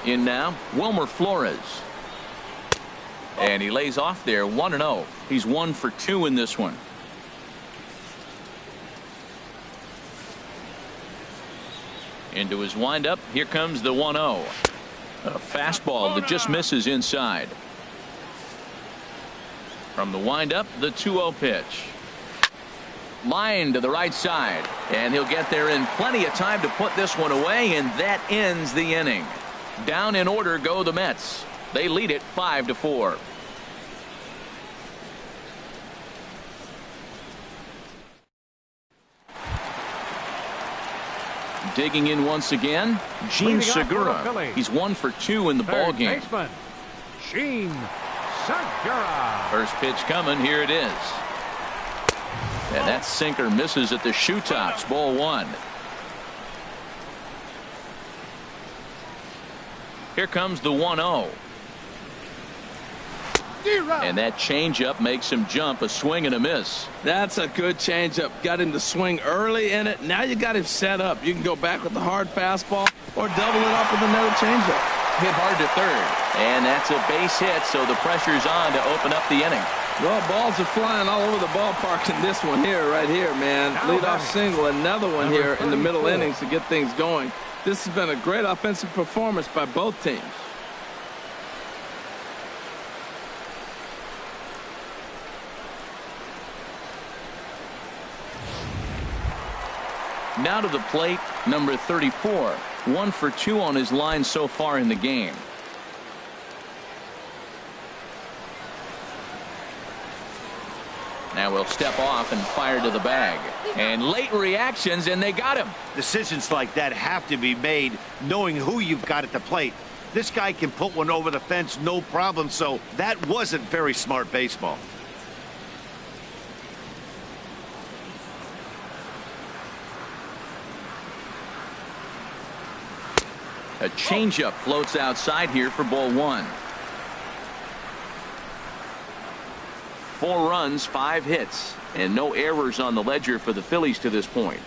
In now, Wilmer Flores. And he lays off there, 1-0. He's 1 for 2 in this one. Into his windup. Here comes the 1-0. A fastball that just misses inside. From the windup, the 2-0 pitch. Line to the right side. And he'll get there in plenty of time to put this one away, and that ends the inning. Down in order go the Mets. They lead it 5-4. Digging in once again, Gene Segura. He's 1 for 2 in the ball game. Gene Segura. First pitch coming. Here it is. And that sinker misses at the shoe tops. Ball 1. Here comes the 1-0. And that changeup makes him jump. A swing and a miss. That's a good changeup. Got him to swing early in it. Now you got him set up. You can go back with the hard fastball or double it up with another changeup. Hit hard to third. And that's a base hit, so the pressure's on to open up the inning. Well, balls are flying all over the ballpark in this one here, right here, man. Leadoff single, another one here in the middle innings to get things going. This has been a great offensive performance by both teams. Now to the plate, number 34. 1 for 2 on his line so far in the game. Now we'll step off and fire to the bag. And late reactions, and they got him. Decisions like that have to be made knowing who you've got at the plate. This guy can put one over the fence no problem, so that wasn't very smart baseball. A changeup floats outside here for ball one. 4 runs, 5 hits, and no errors on the ledger for the Phillies to this point.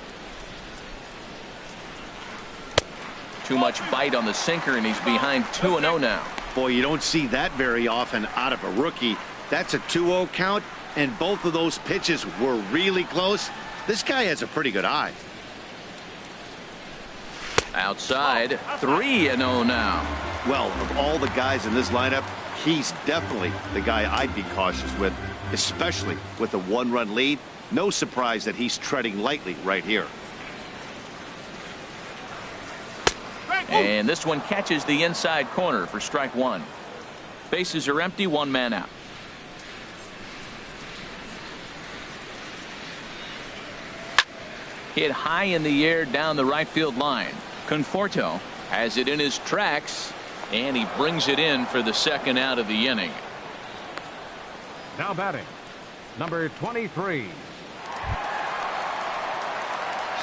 Too much bite on the sinker, and he's behind 2-0 now. Boy, you don't see that very often out of a rookie. That's a 2-0 count, and both of those pitches were really close. This guy has a pretty good eye. Outside, 3-0 now. Well, of all the guys in this lineup, he's definitely the guy I'd be cautious with, especially with a 1-run lead. No surprise that he's treading lightly right here. And this one catches the inside corner for strike 1. Bases are empty, 1 man out. Hit high in the air down the right field line. Conforto has it in his tracks, and he brings it in for the second out of the inning. Now batting, number 23.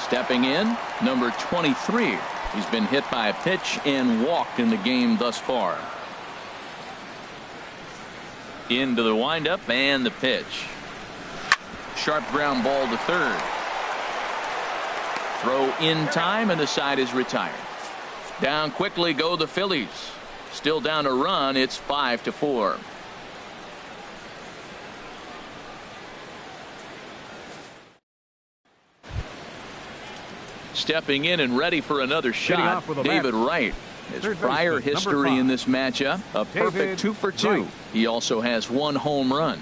Stepping in, number 23. He's been hit by a pitch and walked in the game thus far. Into the windup and the pitch. Sharp ground ball to third. Throw in time, and the side is retired. Down quickly go the Phillies. Still down a run. It's 5-4. Stepping in and ready for another shot, David Wright. His prior history in this matchup, a perfect 2 for 2. He also has 1 home run.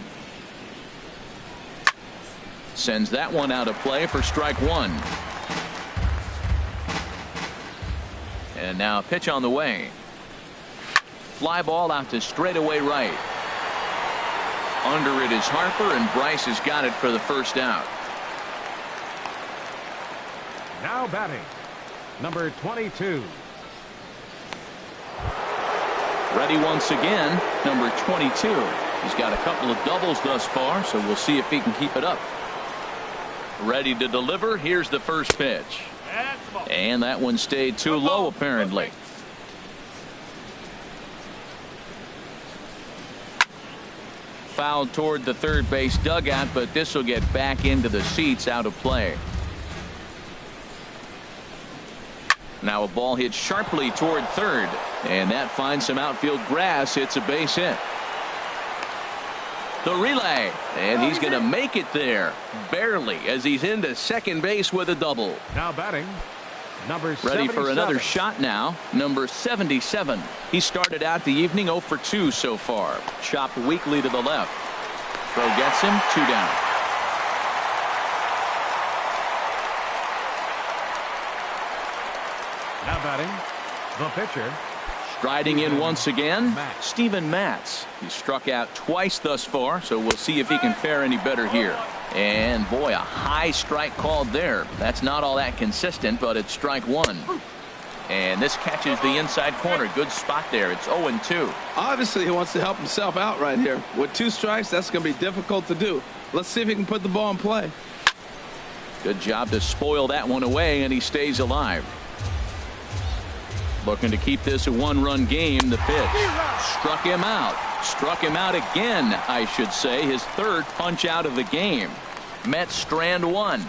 Sends that one out of play for strike 1. And now a pitch on the way. Fly ball out to straightaway right. Under it is Harper, and Bryce has got it for the first out. Now batting, number 22. Ready once again, number 22. He's got a couple of doubles thus far, so we'll see if he can keep it up. Ready to deliver. Here's the first pitch. And that one stayed too low, apparently. Fouled toward the third base dugout, but this will get back into the seats, out of play. Now a ball hit sharply toward third, and that finds some outfield grass. It's a base hit. The relay, and he's going to make it there, barely, as he's into second base with a double. Now batting, number 77. Ready for another shot now, number 77. He started out the evening 0 for 2 so far. Chopped weakly to the left. Throw gets him, 2 down. Now batting, the pitcher. Striding in once again, Steven Matz. He struck out twice thus far, so we'll see if he can fare any better here. And boy, a high strike called there. That's not all that consistent, but it's strike 1. And this catches the inside corner. Good spot there. It's 0-2. Obviously, he wants to help himself out right here. With 2 strikes, that's going to be difficult to do. Let's see if he can put the ball in play. Good job to spoil that one away, and he stays alive. Looking to keep this a 1-run game. The pitch struck him out. Struck him out again, I should say. His 3rd punch out of the game. Mets strand 1.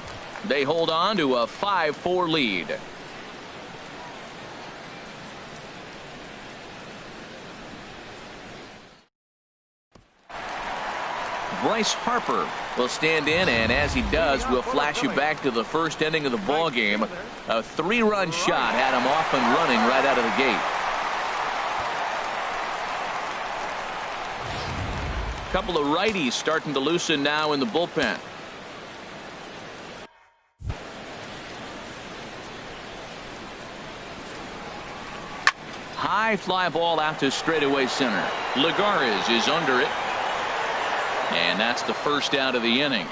They hold on to a 5-4 lead. Bryce Harper will stand in, and as he does, we'll flash you back to the first inning of the ball game. A 3-run shot had him off and running right out of the gate. Couple of righties starting to loosen now in the bullpen. High fly ball out to straightaway center. Lagares is under it. And that's the first out of the inning.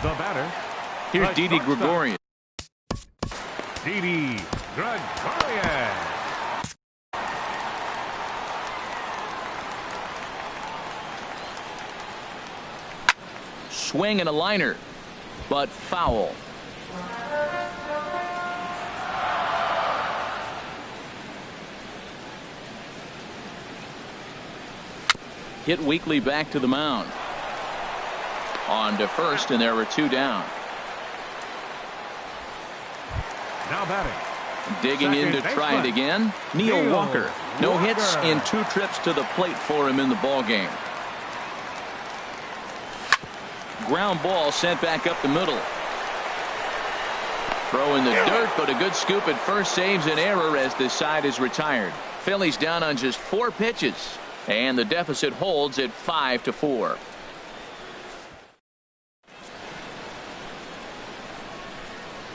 The batter. Here's Didi Gregorius. Didi Gregorian. Swing and a liner, but foul. Hit Weekly back to the mound. On to first, and there were 2 down. Now batting. Digging in to try it again. Neil Walker. No hits in 2 trips to the plate for him in the ballgame. Ground ball sent back up the middle. Throw in the dirt, but a good scoop at first saves an error as this side is retired. Phillies down on just 4 pitches, and the deficit holds at 5-4.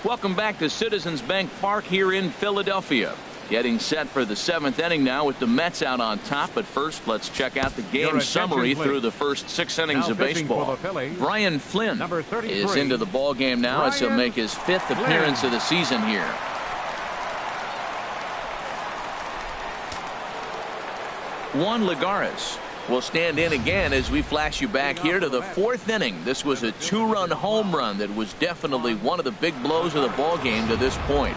Welcome back to Citizens Bank Park here in Philadelphia. Getting set for the 7th inning now with the Mets out on top. But first, let's check out the game summary through the first 6 innings of baseball. Brian Flynn is into the ball game now as he'll make his 5th appearance of the season here. Juan Lagares will stand in again as we flash you back here to the 4th inning. This was a 2-run home run that was definitely one of the big blows of the ball game to this point.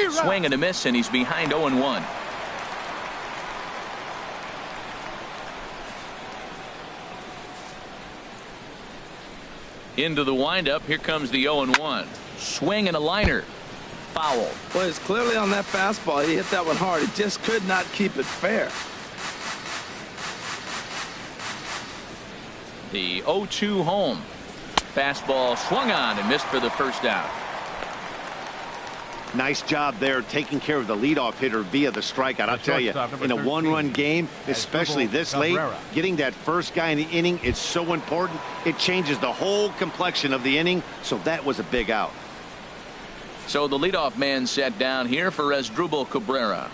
Swing and a miss, and he's behind 0-1. Into the windup. Here comes the 0-1. Swing and a liner. Foul. Well, it's clearly on that fastball. He hit that one hard. He just could not keep it fair. The 0-2 home. Fastball swung on and missed for the first out. Nice job there taking care of the leadoff hitter via the strikeout. I'll tell you, in a 1-run game, especially this late, getting that first guy in the inning is so important. It changes the whole complexion of the inning, so that was a big out. So the leadoff man set down here for Asdrubal Cabrera.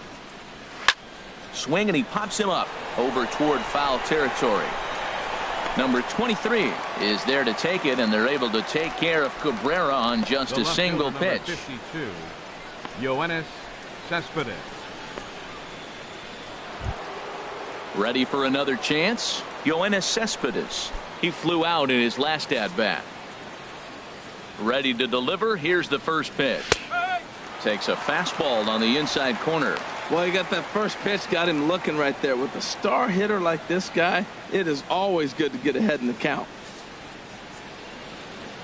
Swing, and he pops him up over toward foul territory. Number 23 is there to take it, and they're able to take care of Cabrera on just a single pitch. 52, Yoenis Cespedes. Ready for another chance? Yoenis Cespedes. He flew out in his last at-bat. Ready to deliver. Here's the first pitch. Takes a fastball on the inside corner. Well, he got that first pitch, got him looking right there. With a star hitter like this guy, it is always good to get ahead in the count.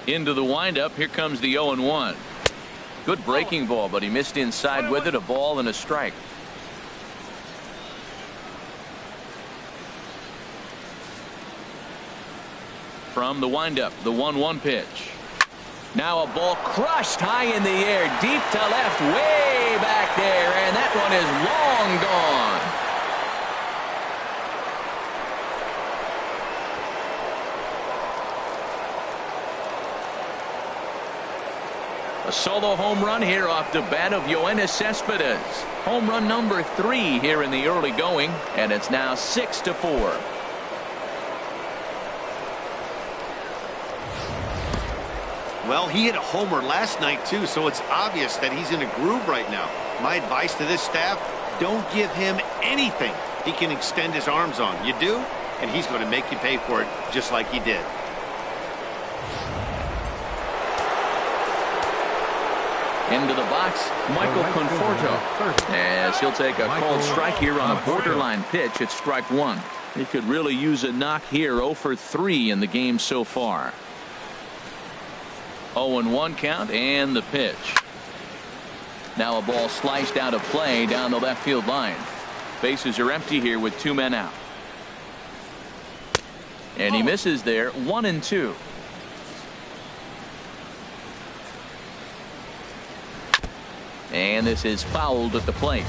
Into the windup. Here comes the 0-1. Good breaking ball, but he missed inside with it. A ball and a strike. From the windup, the 1-1 pitch. Now a ball crushed high in the air, deep to left, way back there, and that one is long gone. A solo home run here off the bat of Yoenis Cespedes. Home run number 3 here in the early going, and it's now 6-4. Well, he hit a homer last night, too, so it's obvious that he's in a groove right now. My advice to this staff, don't give him anything he can extend his arms on. You do, and he's going to make you pay for it just like he did. Into the box, Michael Conforto, as he'll take a called strike here on a borderline pitch at strike 1. He could really use a knock here. 0 for 3 in the game so far. 0-1 count, and the pitch. Now a ball sliced out of play down the left field line. Bases are empty here with 2 men out. And he misses there. 1-2. And this is fouled at the plate.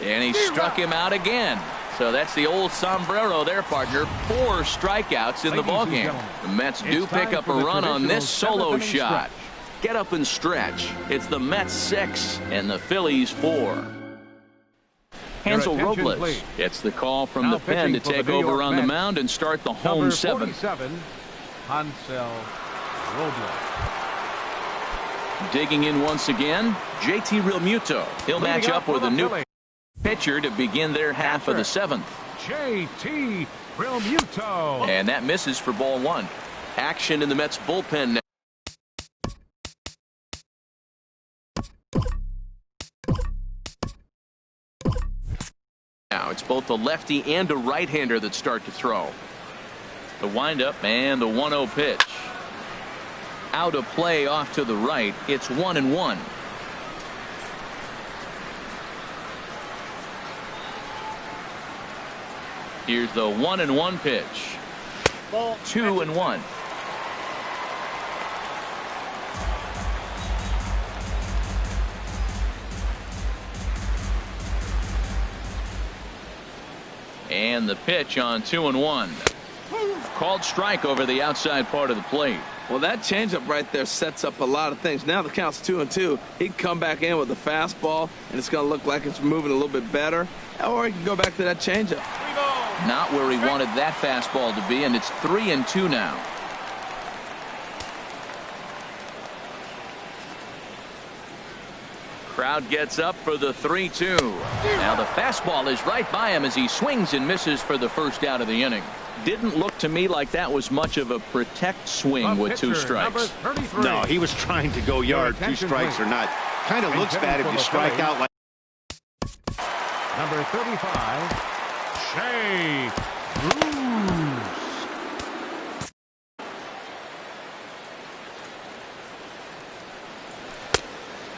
And he struck him out again. So that's the old sombrero there, partner. 4 strikeouts in the ballgame. The Mets do pick up a run on this solo shot. Get up and stretch. It's the Mets 6 and the Phillies 4. Hansel Robles gets the call from the pen to take over on the mound and start the home seventh. Hansel Robles. Digging in once again, JT Realmuto. He'll match up with a new pitcher to begin their half of the seventh. JT Realmuto. And that misses for ball one. Action in the Mets bullpen now. Now it's both a lefty and a right-hander that start to throw. The windup and the 1-0 pitch. Out of play off to the right. It's 1-1. Here's the 1-1 pitch. 2-1. And the pitch on 2-1. Called strike over the outside part of the plate. Well, that changeup right there sets up a lot of things. Now the count's 2-2. He can come back in with a fastball, and it's going to look like it's moving a little bit better. Or he can go back to that changeup. Not where he wanted that fastball to be, and it's 3-2 now. Crowd gets up for the 3-2. Now the fastball is right by him as he swings and misses for the first out of the inning. Didn't look to me like that was much of a protect swing with 2 strikes. No, he was trying to go yard. 2 strikes or not. Kind of looks bad if you strike out like. Number 35, Shea Bruce.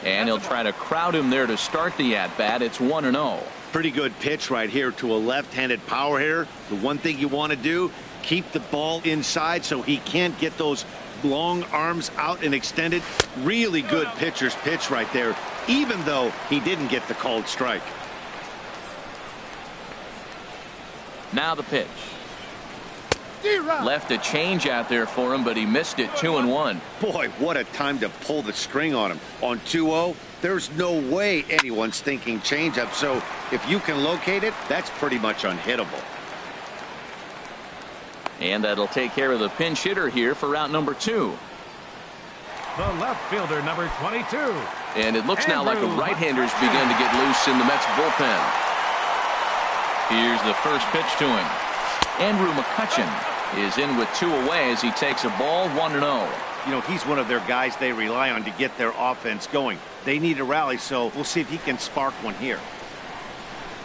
And he'll try to crowd him there to start the at-bat. It's 1-0. Pretty good pitch right here to a left-handed power hitter. The one thing you want to do, keep the ball inside so he can't get those long arms out and extended. Really good pitcher's pitch right there, even though he didn't get the called strike. Now the pitch. Left a change out there for him, but he missed it. 2-1. Boy, what a time to pull the string on him. On 2-0, there's no way anyone's thinking changeup. So if you can locate it, that's pretty much unhittable. And that'll take care of the pinch hitter here for out number 2. The left fielder, number 22. And it looks now like the right-handers begin to get loose in the Mets bullpen. Here's the first pitch to him. Andrew McCutchen is in with 2 away as he takes a ball. 1-0. You know, he's one of their guys they rely on to get their offense going. They need a rally, so we'll see if he can spark one here.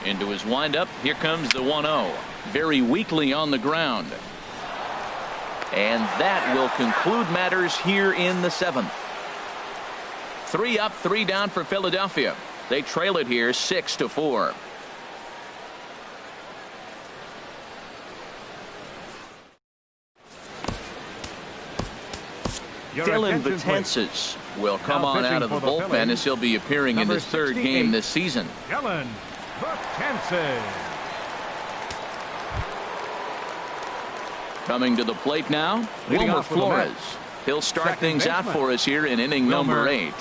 Into his windup. Here comes the 1-0. Very weakly on the ground. And that will conclude matters here in the 7th. 3 up, 3 down for Philadelphia. They trail it here 6-4. Dylan Betances will come on out of the bullpen as he'll be appearing in his 3rd game this season. Dylan Betances. Coming to the plate now, Wilmer Flores. He'll start things out for us here in inning number 8.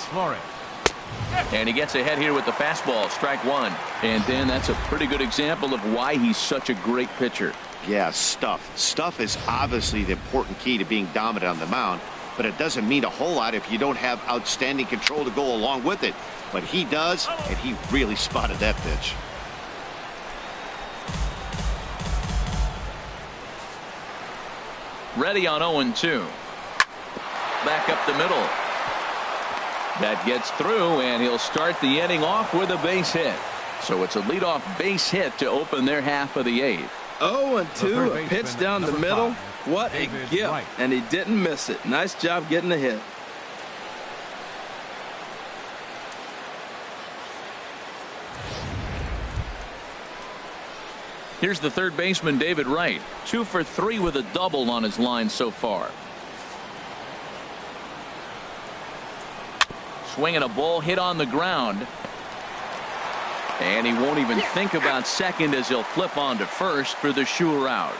And he gets ahead here with the fastball, strike 1. And then that's a pretty good example of why he's such a great pitcher. Yeah, stuff. Stuff is obviously the important key to being dominant on the mound. But it doesn't mean a whole lot if you don't have outstanding control to go along with it. But he does, and he really spotted that pitch. Ready on 0-2. Back up the middle. That gets through, and he'll start the inning off with a base hit. So it's a leadoff base hit to open their half of the 8th. 0-2, a pitch down the middle. What a gift, and he didn't miss it. Nice job getting the hit. Here's the 3rd baseman, David Wright. 2 for 3 with a double on his line so far. Swinging a ball hit on the ground. And he won't even think about second as he'll flip on to first for the sure out.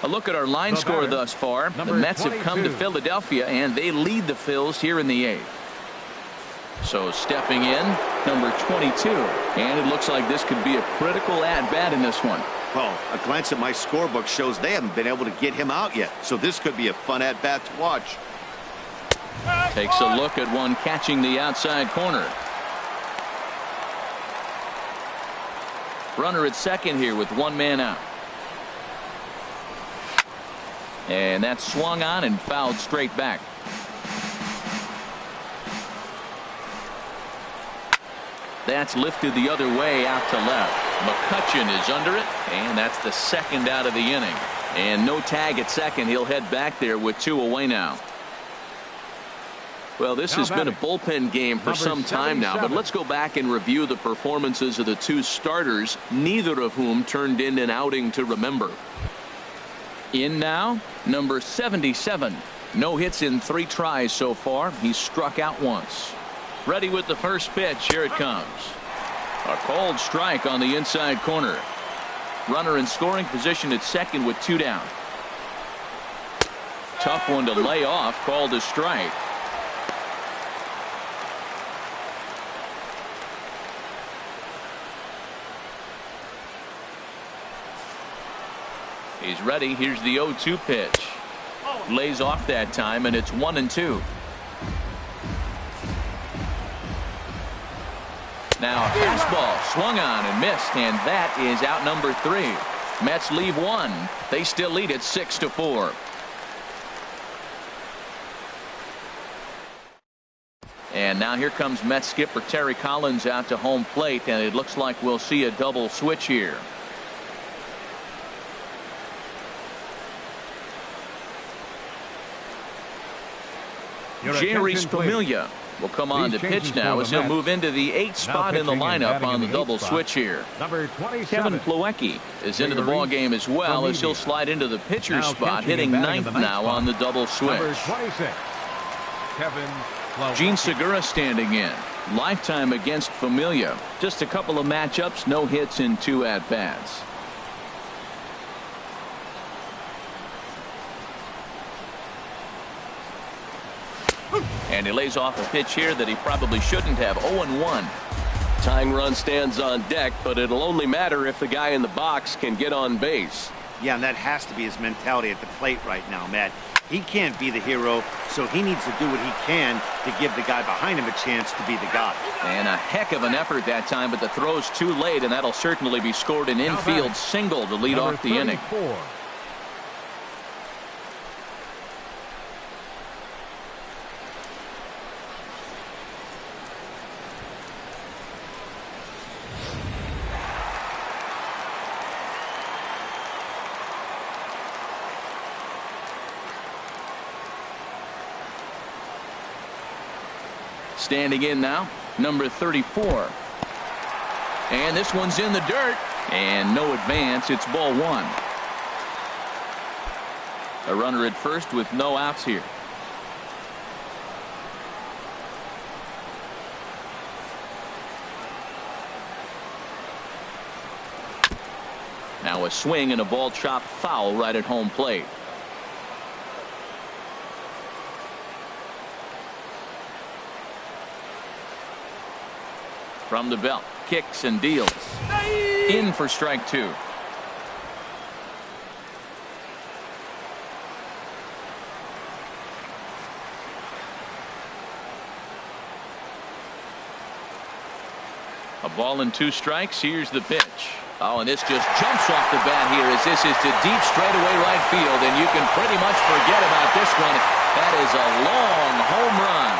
A look at our line score thus far. The Mets have come to Philadelphia, and they lead the Phils here in the 8th. So stepping in, number 22. And it looks like this could be a critical at-bat in this one. Oh, a glance at my scorebook shows they haven't been able to get him out yet. So this could be a fun at-bat to watch. Takes a look at one catching the outside corner. Runner at second here with one man out. And that's swung on and fouled straight back. That's lifted the other way out to left. McCutchen is under it, and that's the second out of the inning. And no tag at second. He'll head back there with two away now. Well, this has been a bullpen game for some time now, but let's go back and review the performances of the two starters, neither of whom turned in an outing to remember. In now, number 77. No hits in 3 tries so far. He's struck out once. Ready with the first pitch. Here it comes. A called strike on the inside corner. Runner in scoring position at second with 2 down. Tough one to lay off. Called a strike. He's ready. Here's the 0-2 pitch. Lays off that time, and it's 1-2. Now a fastball swung on and missed, and that is out number 3. Mets leave 1. They still lead it 6-4. And now here comes Mets skipper Terry Collins out to home plate, and it looks like we'll see a double switch here. Jerry Familia will come on to pitch now as he'll move into the 8th spot in the lineup on the double switch here. Kevin Plawecki is into the ball game as well as he'll slide into the pitcher's spot, hitting 9th now on the double switch. Gene Segura standing in. Lifetime against Familia. Just a couple of matchups, no hits in 2 at-bats. And he lays off a pitch here that he probably shouldn't have. 0-1. Tying run stands on deck, but it'll only matter if the guy in the box can get on base. Yeah, and that has to be his mentality at the plate right now, Matt. He can't be the hero, so he needs to do what he can to give the guy behind him a chance to be the guy. And a heck of an effort that time, but the throw's too late, and that'll certainly be scored an infield single to lead off the inning. Standing in now, number 34. And this one's in the dirt. And no advance. It's ball 1. A runner at first with no outs here. Now a swing and a ball chopped foul right at home plate. From the belt, kicks and deals. In for strike 2. A ball and 2 strikes. Here's the pitch. Oh, and this just jumps off the bat here as this is to deep straightaway right field, and you can pretty much forget about this one. That is a long home run.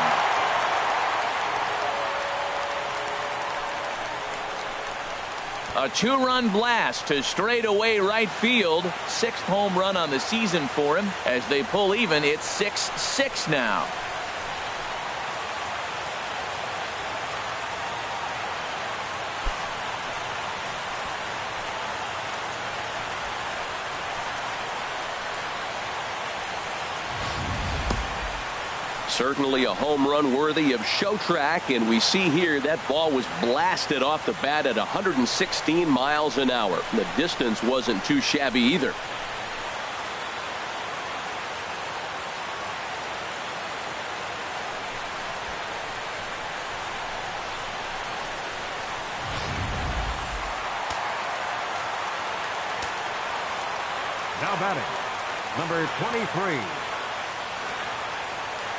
A 2-run blast to straightaway right field. 6th home run on the season for him. As they pull even, it's 6-6 now. Certainly a home run worthy of show track, and we see here that ball was blasted off the bat at 116 miles an hour. The distance wasn't too shabby either. batting, number 23.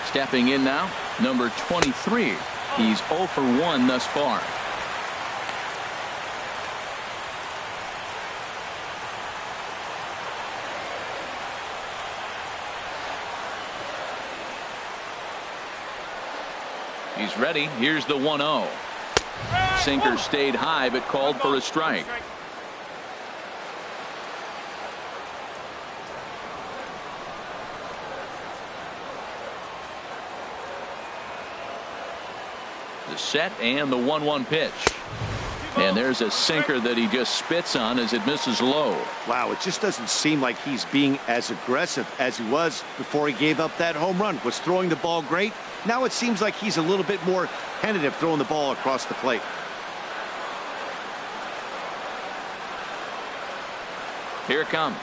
Stepping in now, number 23. He's 0 for 1 thus far. He's ready. Here's the 1-0. Sinker stayed high but called for a strike. The set and the 1-1 pitch. And there's a sinker that he just spits on as it misses low. Wow, it just doesn't seem like he's being as aggressive as he was before he gave up that home run. Was throwing the ball great. Now it seems like he's a little bit more tentative throwing the ball across the plate. Here it comes.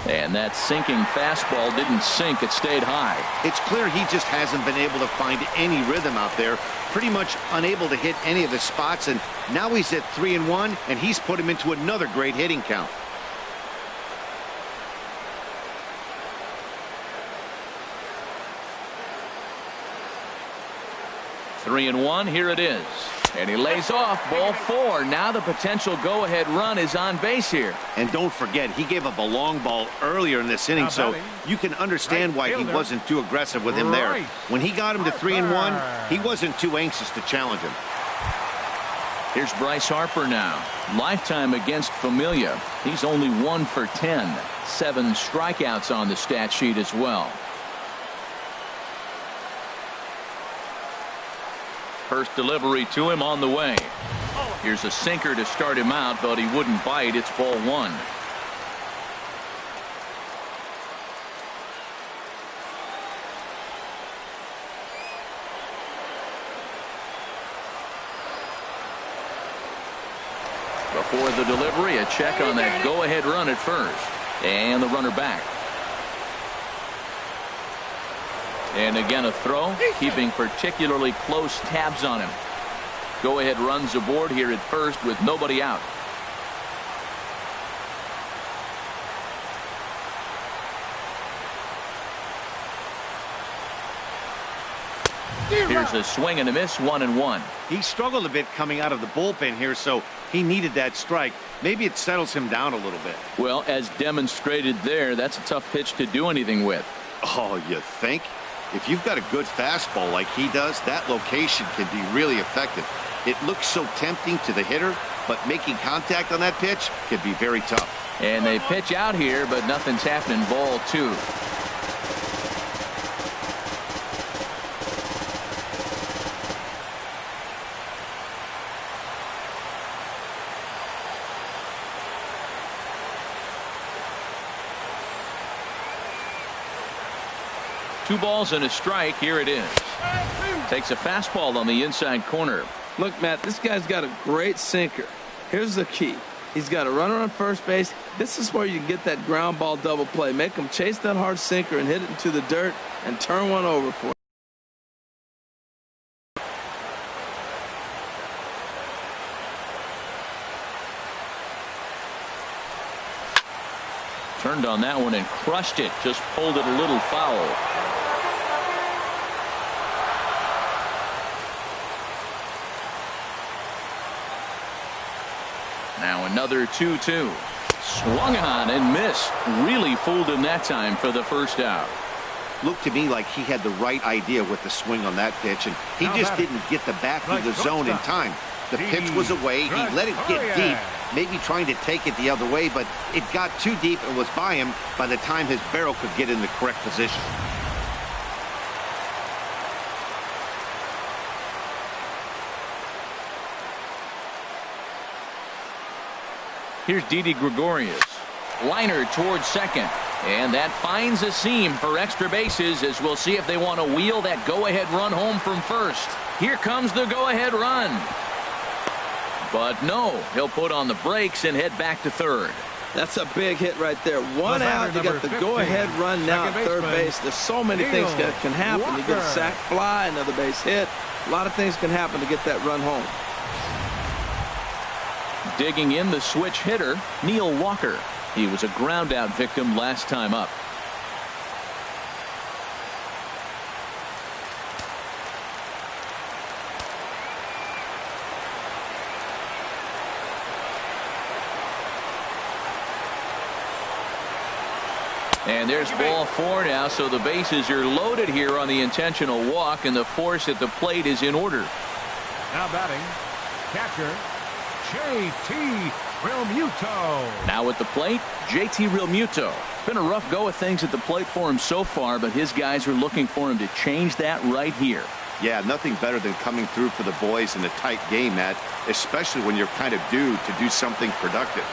And that sinking fastball didn't sink. It stayed high. It's clear he just hasn't been able to find any rhythm out there. Pretty much unable to hit any of his spots. And now he's at 3-1, and he's put him into another great hitting count. Three and one. Here it is. And he lays off ball 4. Now the potential go-ahead run is on base here. And don't forget, he gave up a long ball earlier in this inning, so you can understand why he wasn't too aggressive with him there. When he got him to 3-1, he wasn't too anxious to challenge him. Here's Bryce Harper now. Lifetime against Familia. He's only 1 for 10. 7 strikeouts on the stat sheet as well. First delivery to him on the way. Here's a sinker to start him out, but he wouldn't bite. It's ball 1. Before the delivery, a check on that go-ahead run at first. And the runner back. And again a throw, keeping particularly close tabs on him. Go-ahead runs aboard here at first with nobody out. Here's a swing and a miss, 1-1. He struggled a bit coming out of the bullpen here, so he needed that strike. Maybe it settles him down a little bit. Well, as demonstrated there, that's a tough pitch to do anything with. Oh, you think? If you've got a good fastball like he does, that location can be really effective. It looks so tempting to the hitter, but making contact on that pitch can be very tough. And they pitch out here, but nothing's happening. Ball 2. Two balls and a strike. Here it is. Takes a fastball on the inside corner. Look, Matt, this guy's got a great sinker. Here's the key. He's got a runner on first base. This is where you can get that ground ball double play. Make him chase that hard sinker and hit it into the dirt and turn one over for him. Turned on that one and crushed it. Just pulled it a little foul. Now another 2-2. Swung on and missed. Really fooled him that time for the first out. Looked to me like he had the right idea with the swing on that pitch, and he just didn't get the back of the zone in time. The pitch was away. He let it get deep, maybe trying to take it the other way, but it got too deep and was by him by the time his barrel could get in the correct position. Here's Didi Gregorius. Liner towards second. And that finds a seam for extra bases, as we'll see if they want to wheel that go-ahead run home from first. Here comes the go-ahead run. But no, he'll put on the brakes and head back to third. That's a big hit right there. One out, you got the go-ahead run now at third base. There's so many things that can happen. You get a sac fly, another base hit. A lot of things can happen to get that run home. Digging in the switch hitter, Neil Walker. He was a ground out victim last time up. And there's ball 4 now, so the bases are loaded here on the intentional walk, and the force at the plate is in order. Now batting, catcher, JT Realmuto. Now at the plate, JT Realmuto. Been a rough go of things at the plate for him so far, but his guys are looking for him to change that right here. Yeah, nothing better than coming through for the boys in a tight game, Matt, especially when you're kind of due to do something productive.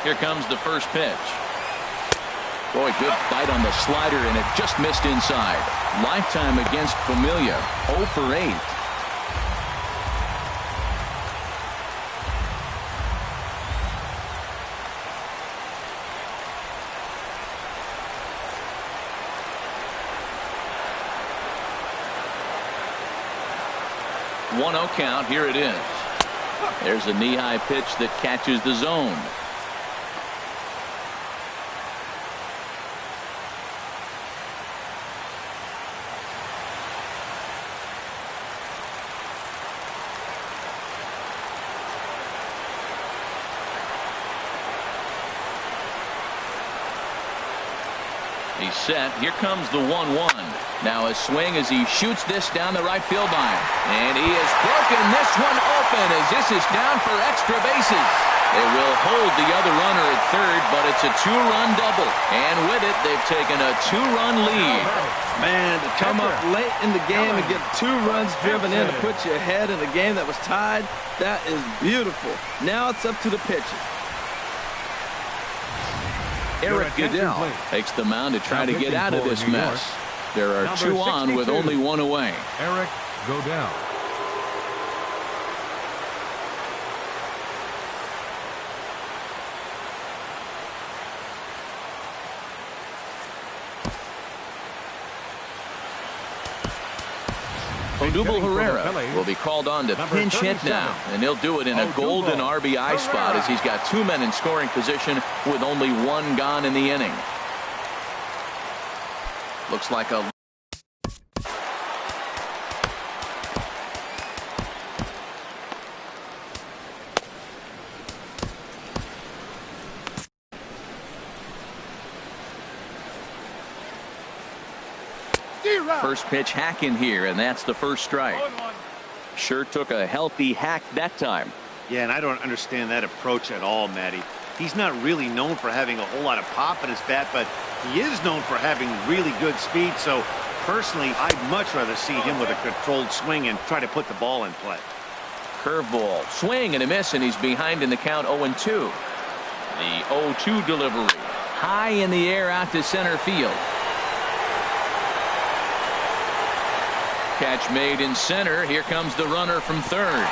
Here comes the first pitch. Boy, good bite on the slider, and it just missed inside. Lifetime against Familia, 0 for 8. One 0 count. Here it is. There's a knee-high pitch that catches the zone. He's set. Here comes the 1-1. Now a swing as he shoots this down the right field line. And he has broken this one open as this is down for extra bases. They will hold the other runner at third, but it's a 2-run double. And with it, they've taken a 2-run lead. Man, to come up late in the game and get 2 runs driven in to put you ahead in a game that was tied, that is beautiful. Now it's up to the pitcher. Eric Goodell takes the mound to try to get out of this mess. There are 2 on with only 1 away. Eric Goodell. Odubel Herrera will be called on to pinch hit now, and he'll do it in a golden RBI spot as he's got 2 men in scoring position with only 1 gone in the inning. Looks like a first pitch hack in here, and that's the first strike. Sure took a healthy hack that time. Yeah, and I don't understand that approach at all, Matty. He's not really known for having a whole lot of pop in his bat, but he is known for having really good speed. So personally, I'd much rather see him with a controlled swing and try to put the ball in play. Curveball, swing and a miss, and he's behind in the count 0-2. The 0-2 delivery, high in the air out to center field. Catch made in center. Here comes the runner from third.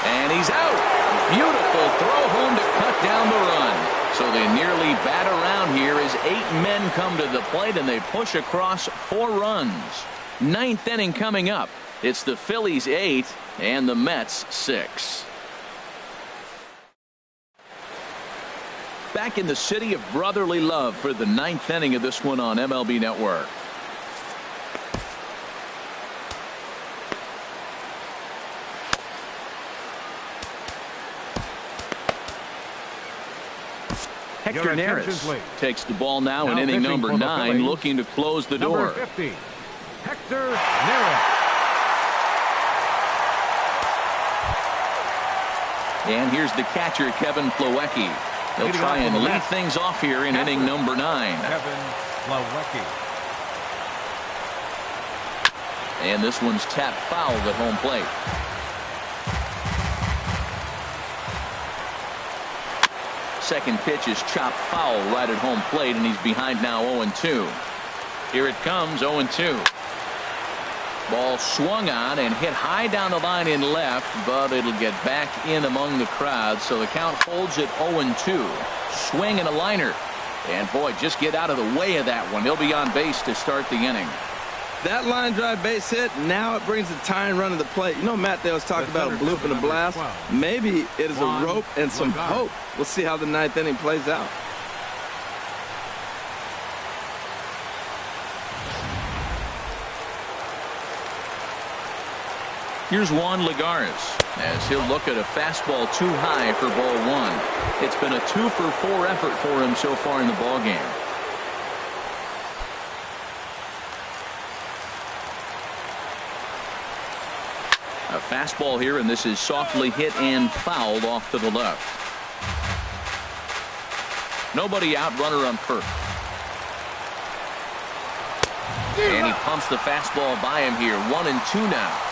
And he's out. Beautiful throw home to cut down the run. So they nearly bat around here as 8 men come to the plate and they push across 4 runs. 9th inning coming up. It's the Phillies 8 and the Mets 6. Back in the city of brotherly love for the 9th inning of this one on MLB Network. Hector Neris takes the ball now in inning number 9, looking to close the door. 50, Hector Neris. And here's the catcher, Kevin Plawecki. He'll try and lead things off here in inning number 9. Kevin Plawecki. And this one's tapped foul at home plate. Second pitch is chopped foul right at home plate, and he's behind now 0-2. Here it comes, 0-2. Ball swung on and hit high down the line in left, but it'll get back in among the crowd, so the count holds at 0-2. Swing and a liner. And boy, just get out of the way of that one. He'll be on base to start the inning. That line drive base hit, now it brings the tying run to the plate. You know, Matt, they was talking about a bloop and a blast. Maybe it is a rope and some hope. We'll see how the ninth inning plays out. Here's Juan Lagares as he'll look at a fastball too high for ball one. It's been a 2-for-4 effort for him so far in the ballgame. A fastball here, and this is softly hit and fouled off to the left. Nobody out, runner on first. And he pumps the fastball by him here. 1-2 now.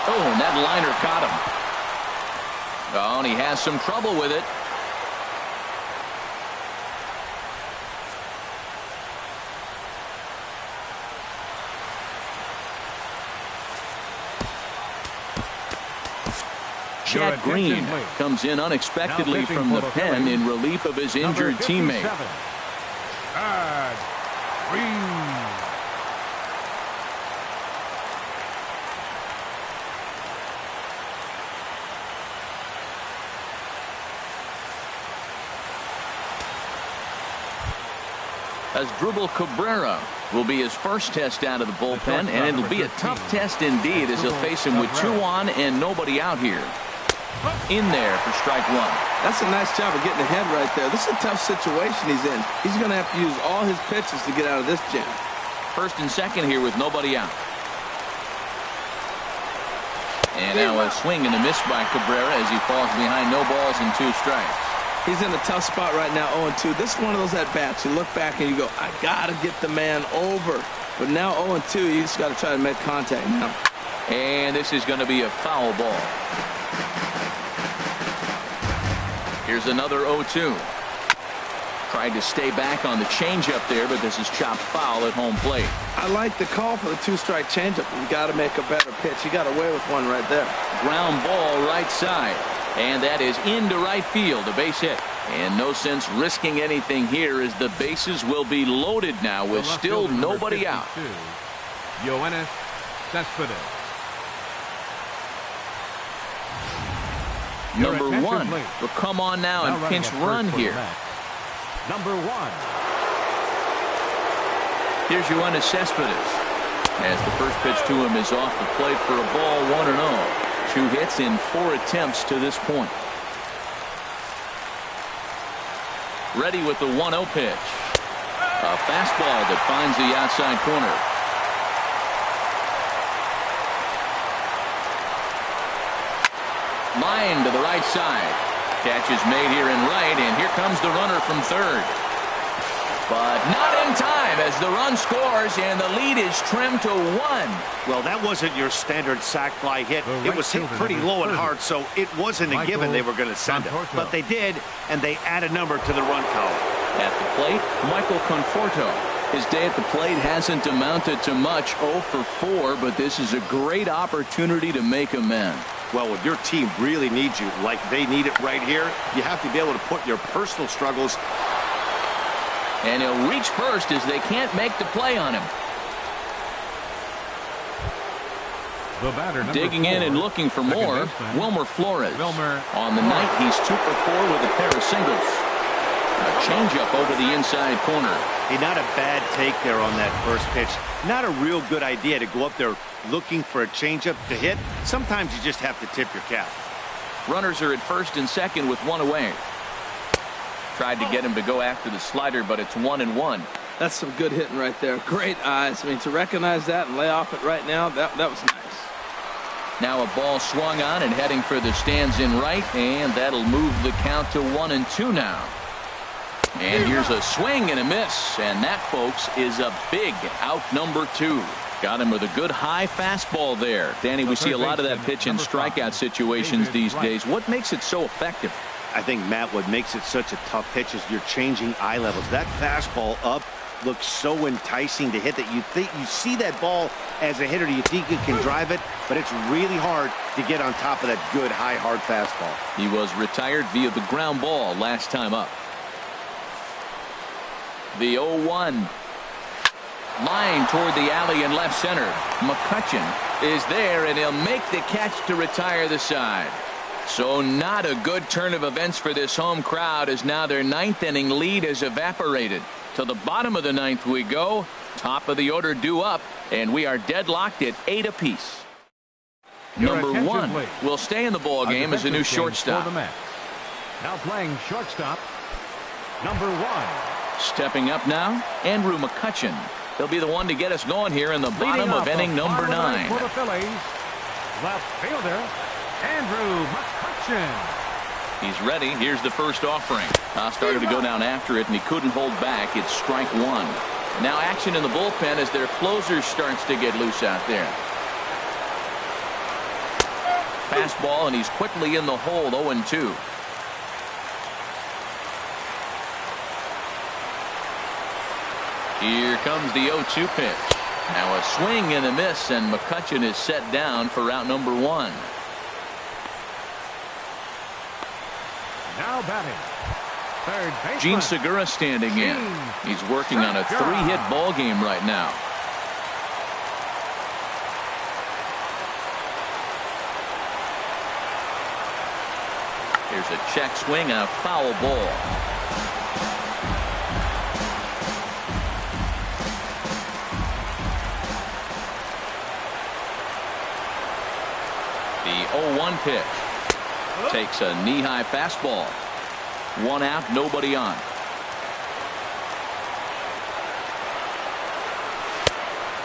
Oh, and that liner caught him. Oh, and he has some trouble with it. Chad Green comes in unexpectedly from the pen in relief of his injured teammate. Chad Green. Asdrubal Cabrera will be his first test out of the bullpen, and it'll be a tough test indeed as he'll face him with 2 on and nobody out here. In there for strike one. That's a nice job of getting ahead right there. This is a tough situation he's in. He's going to have to use all his pitches to get out of this jam. First and second here with nobody out. And now a swing and a miss by Cabrera as he falls behind, no balls and 2 strikes. He's in a tough spot right now, 0-2. This is one of those at-bats. You look back and you go, I got to get the man over. But now 0-2, you just got to try to make contact now. And this is going to be a foul ball. Here's another 0-2. Tried to stay back on the changeup there, but this is chopped foul at home plate. I like the call for the 2-strike changeup. You got to make a better pitch. You got away with one right there. Ground ball right side. And that is into right field, a base hit. And no sense risking anything here as the bases will be loaded now with still nobody out. Yoenis Cespedes. Number 1 will come on now and pinch run here. Number 1. Here's Yoenis Cespedes as the first pitch to him is off the plate for a ball, 1-0. 2 hits in 4 attempts to this point. Ready with the 1-0 pitch. A fastball that finds the outside corner. Line to the right side. Catch is made here in right, and here comes the runner from third. But not in time as the run scores and the lead is trimmed to 1. Well, that wasn't your standard sac fly hit. It was hit pretty low and hard, so it wasn't a given they were going to send it. But they did, and they add a number to the run column. At the plate, Michael Conforto. His day at the plate hasn't amounted to much, 0 for 4, but this is a great opportunity to make amends. Well, when your team really needs you, like they need it right here, you have to be able to put your personal struggles. And he'll reach first as they can't make the play on him. The batter, digging in and looking for more, Wilmer Flores. On the night, he's 2 for 4 with a pair of singles. A changeup over the inside corner. Hey, not a bad take there on that first pitch. Not a real good idea to go up there looking for a changeup to hit. Sometimes you just have to tip your cap. Runners are at first and second with 1 away. Tried to get him to go after the slider, but it's 1-1. That's some good hitting right there. Great eyes. I mean, to recognize that and lay off it right now, that was nice. Now a ball swung on and heading for the stands in right, and that'll move the count to 1-2 now. And here's a swing and a miss, and that, folks, is a big out number 2. Got him with a good high fastball there. Danny, we see a lot of that pitch in strikeout situations these days. What makes it so effective? I think, Matt, what makes it such a tough pitch is you're changing eye levels. That fastball up looks so enticing to hit that you think you see that ball as a hitter, you think you can drive it, but it's really hard to get on top of that good high hard fastball. He was retired via the ground ball last time up. The 0-1. Line toward the alley in left center. McCutchen is there, and he'll make the catch to retire the side. So not a good turn of events for this home crowd, as now their ninth inning lead has evaporated. To the bottom of the ninth we go. Top of the order due up, and we are deadlocked at 8 apiece. Number 1 will stay in the ball game as a new shortstop. Now playing shortstop, number 1. Stepping up now, Andrew McCutchen. He'll be the one to get us going here in the bottom of inning number 9. For the Phillies, left fielder, Andrew McCutchen. He's ready. Here's the first offering. Started to go down after it, and he couldn't hold back. It's strike 1. Now action in the bullpen as their closer starts to get loose out there. Fastball, and he's quickly in the hole. 0-2. Here comes the 0-2 pitch. Now a swing and a miss, and McCutchen is set down for out number 1. Now batting, third baseman, Gene Segura standing in. He's working on a 3-hit ball game right now. Here's a check swing and a foul ball. The 0-1 pitch. Takes a knee-high fastball. 1 out, nobody on.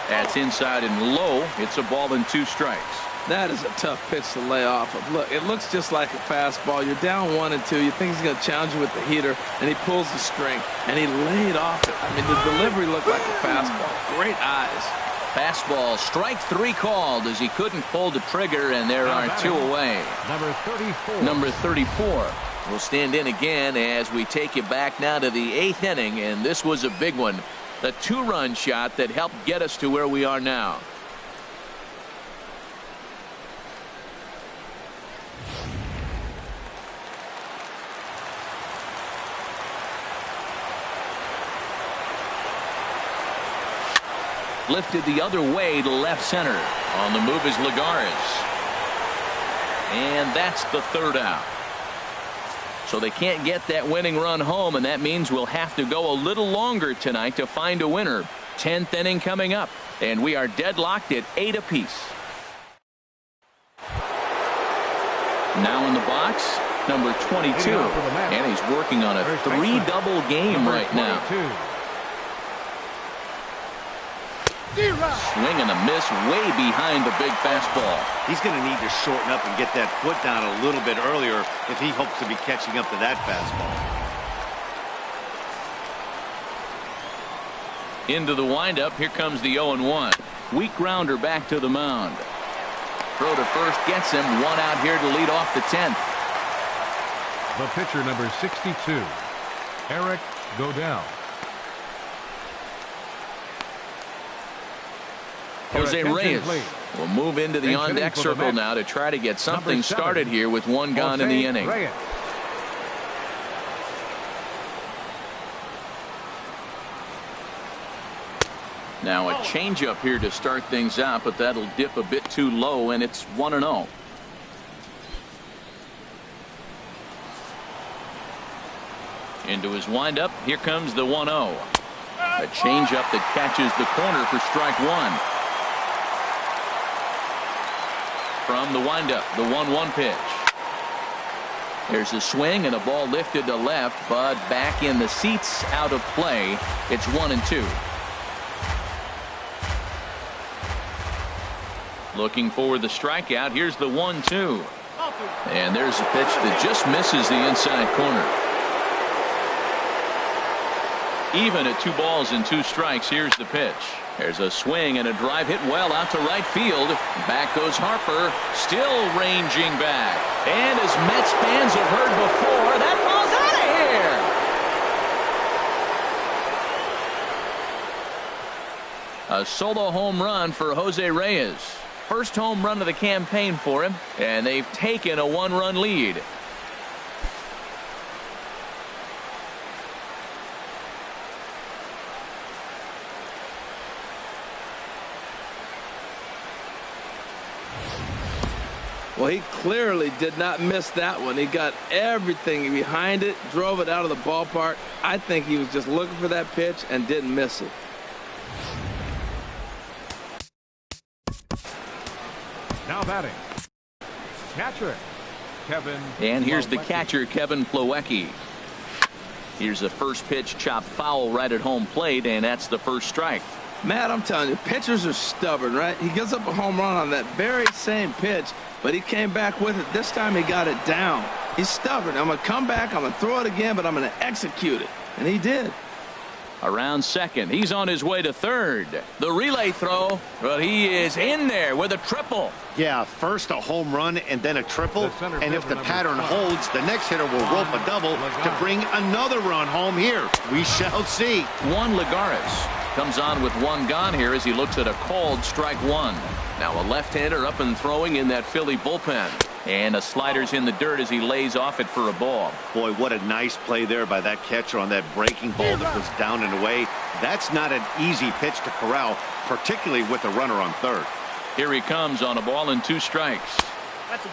That's inside and low. It's a ball and 2 strikes. That is a tough pitch to lay off of. Look, it looks just like a fastball. You're down 1-2. You think he's going to challenge you with the heater, and he pulls the string, and he laid off it. I mean, the delivery looked like a fastball. Great eyes. Fastball, strike 3 called as he couldn't pull the trigger, and there are 2 away. Number 34. Number 34 will stand in again as we take you back now to the 8th inning, and this was a big one. The 2-run shot that helped get us to where we are now. Lifted the other way to left center. On the move is Lagares. And that's the 3rd out. So they can't get that winning run home, and that means we'll have to go a little longer tonight to find a winner. 10th inning coming up, and we are deadlocked at 8 apiece. Now in the box, number 22. And he's working on a 3-double game right now. Swing and a miss way behind the big fastball. He's going to need to shorten up and get that foot down a little bit earlier if he hopes to be catching up to that fastball. Into the windup. Here comes the 0-1. Weak grounder back to the mound. Throw to first gets him. 1 out here to lead off the 10th. The pitcher, number 62, Eric Godell. Jose Reyes will move into the on-deck circle now to try to get something started here with 1 gone in the inning. Now a changeup here to start things out, but that'll dip a bit too low, and it's 1-0. Into his windup. Here comes the 1-0. A changeup that catches the corner for strike 1. From the windup, the 1-1 pitch. There's a swing and a ball lifted to left, but back in the seats, out of play. It's 1-2. Looking for the strikeout. Here's the 1-2. And there's a pitch that just misses the inside corner. Even at 2 balls and 2 strikes. Here's the pitch. There's a swing and a drive hit well out to right field. Back goes Harper, still ranging back. And as Mets fans have heard before, that ball's out of here. A solo home run for Jose Reyes. First home run of the campaign for him, and they've taken a 1-run lead. Well, he clearly did not miss that one. He got everything behind it, drove it out of the ballpark. I think he was just looking for that pitch and didn't miss it. Now batting, catcher Kevin. And here's the catcher, Kevin Plawecki. Here's the first pitch, chopped foul right at home plate, and that's the first strike. Matt, I'm telling you, pitchers are stubborn, right? He gives up a home run on that very same pitch, but he came back with it. This time he got it down. He's stubborn. I'm going to come back, I'm going to throw it again, but I'm going to execute it. And he did. Around second, he's on his way to third. The relay throw, but he is in there with a triple. Yeah, first a home run and then a triple. And if the pattern holds, the next hitter will rope a double to bring another run home here. We shall see. Juan Lagares comes on with one gone here as he looks at a called strike one. Now a left-hander up and throwing in that Philly bullpen. And a slider's in the dirt as he lays off it for a ball. Boy, what a nice play there by that catcher on that breaking ball that was down and away. That's not an easy pitch to corral, particularly with a runner on third. Here he comes on a ball and 2 strikes.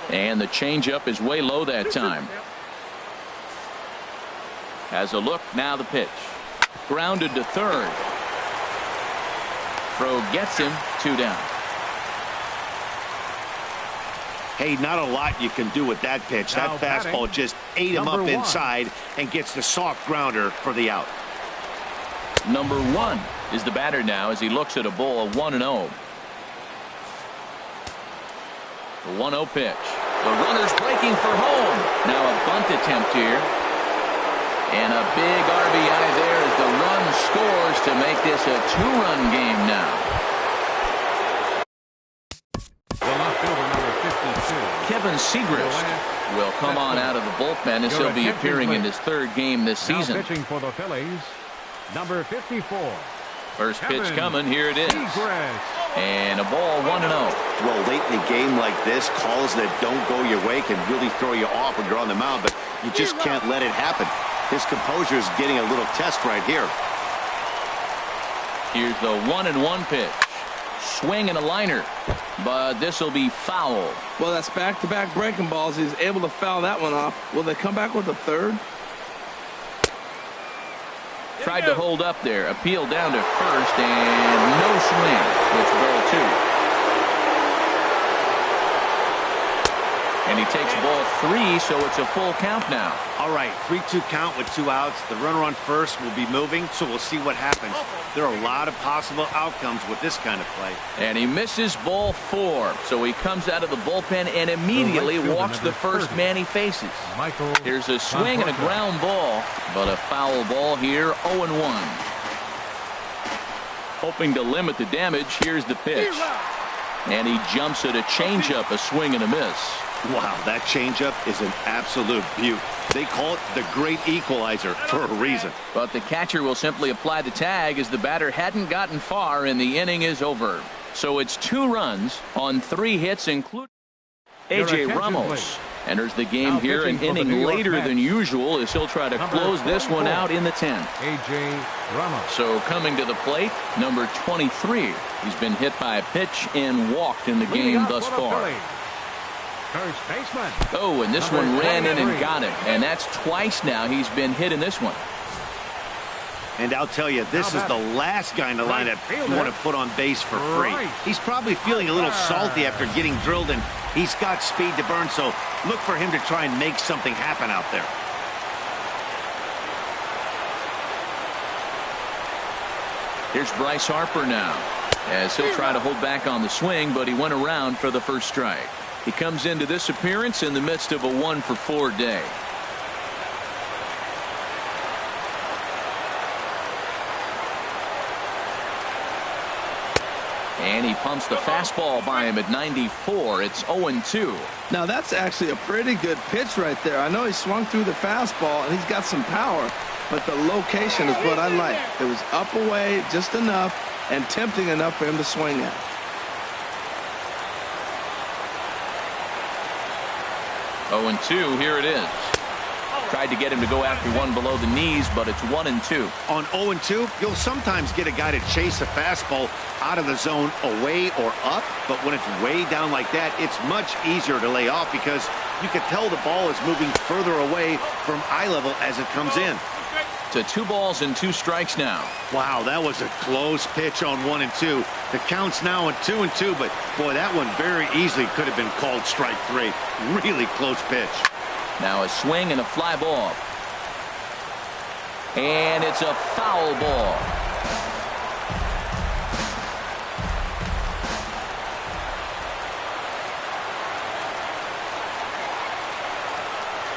And the changeup is way low that time. Has a look, now the pitch. Grounded to third. Throw gets him, 2 down. Hey, not a lot you can do with that pitch. That fastball just ate him up inside and gets the soft grounder for the out. Number 1 is the batter now as he looks at a ball of 1-0. The 1-0 pitch. The runner's breaking for home. Now a bunt attempt here. And a big RBI there as the run scores to make this a 2-run game now. Kevin Segrist will come on out of the bullpen as he'll be appearing in his 3rd game this season. Now pitching for the Phillies, number 54. First pitch coming, here it is. And a ball, 1-0. Well, late in a game like this, calls that don't go your way can really throw you off when you're on the mound, but you just can't let it happen. His composure is getting a little test right here. Here's the 1-1 pitch. Swing and a liner, but this will be foul. Well, that's back-to-back breaking balls. He's able to foul that one off. Will they come back with a third? Tried to hold up there. Appeal down to first, and no swing. It's ball 2. And he takes ball 3, so it's a full count now. All right, 3-2 count with 2 outs. The runner on first will be moving, so we'll see what happens. There are a lot of possible outcomes with this kind of play. And he misses ball 4, so he comes out of the bullpen and immediately walks the first man he faces. Here's a swing and a ground ball, but a foul ball here, 0-1. Hoping to limit the damage, here's the pitch. And he jumps at a changeup, a swing and a miss. Wow, that changeup is an absolute beaut. They call it the great equalizer for a reason. But the catcher will simply apply the tag as the batter hadn't gotten far and the inning is over. So it's 2 runs on 3 hits, including A.J. Ramos enters the game here an inning later than usual as he'll try to close this one out in the 10th. A.J. Ramos. So coming to the plate, number 23. He's been hit by a pitch and walked in the game thus far. First baseman. Oh, and this one ran in and got it. And that's twice now he's been hit in this one. And I'll tell you, this is the last guy in the lineup you want to put on base for free. He's probably feeling a little salty after getting drilled, and he's got speed to burn, so look for him to try and make something happen out there. Here's Bryce Harper now, as he'll try to hold back on the swing, but he went around for the first strike. He comes into this appearance in the midst of a 1-for-4 day. And he pumps the fastball by him at 94. It's 0-2. Now that's actually a pretty good pitch right there. I know he swung through the fastball and he's got some power, but the location is what I like. It was up away just enough and tempting enough for him to swing at. Oh, 0-2, here it is. Tried to get him to go after one below the knees, but it's 1-2. On 0-2, you'll sometimes get a guy to chase a fastball out of the zone away or up, but when it's way down like that, it's much easier to lay off because you can tell the ball is moving further away from eye level as it comes in. To 2 balls and 2 strikes now. Wow, that was a close pitch on 1-2. The count's now at 2-2, but boy, that one very easily could have been called strike 3. Really close pitch. Now a swing and a fly ball. And it's a foul ball.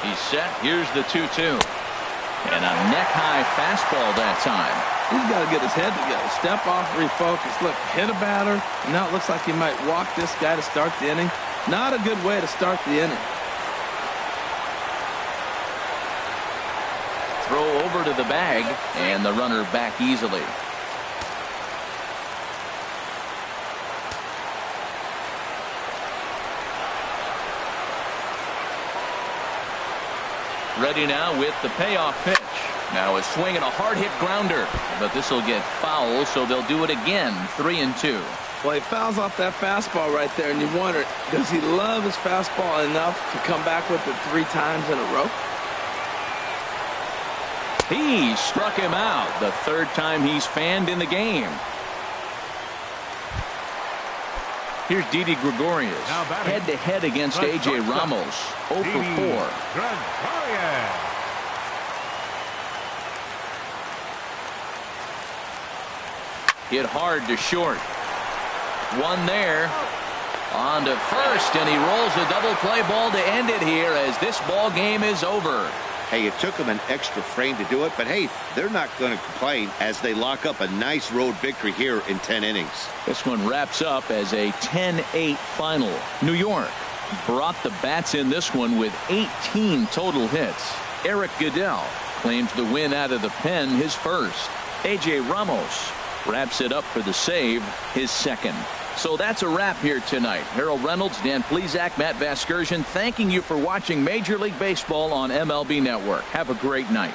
He's set. Here's the 2-2. And a neck-high fastball that time. He's got to get his head together. Step off, refocus. Look, hit a batter. Now it looks like he might walk this guy to start the inning. Not a good way to start the inning. Throw over to the bag, and the runner back easily. Ready now with the payoff pitch. Now a swing and a hard hit grounder, but this will get foul, so they'll do it again. 3-2. Well, he fouls off that fastball right there, and you wonder, does he love his fastball enough to come back with it 3 times in a row? He struck him out, the 3rd time he's fanned in the game. Here's Didi Gregorius, head-to-head against A.J. Ramos, 0 for 4. Hit hard to short. One there. On to first, and he rolls a double play ball to end it here as this ball game is over. Hey, it took them an extra frame to do it, but hey, they're not going to complain as they lock up a nice road victory here in 10 innings. This one wraps up as a 10-8 final. New York brought the bats in this one with 18 total hits. Eric Goodell claims the win out of the pen, his first. A.J. Ramos wraps it up for the save, his second. So that's a wrap here tonight. Harold Reynolds, Dan Plesac, Matt Vasgersian, thanking you for watching Major League Baseball on MLB Network. Have a great night.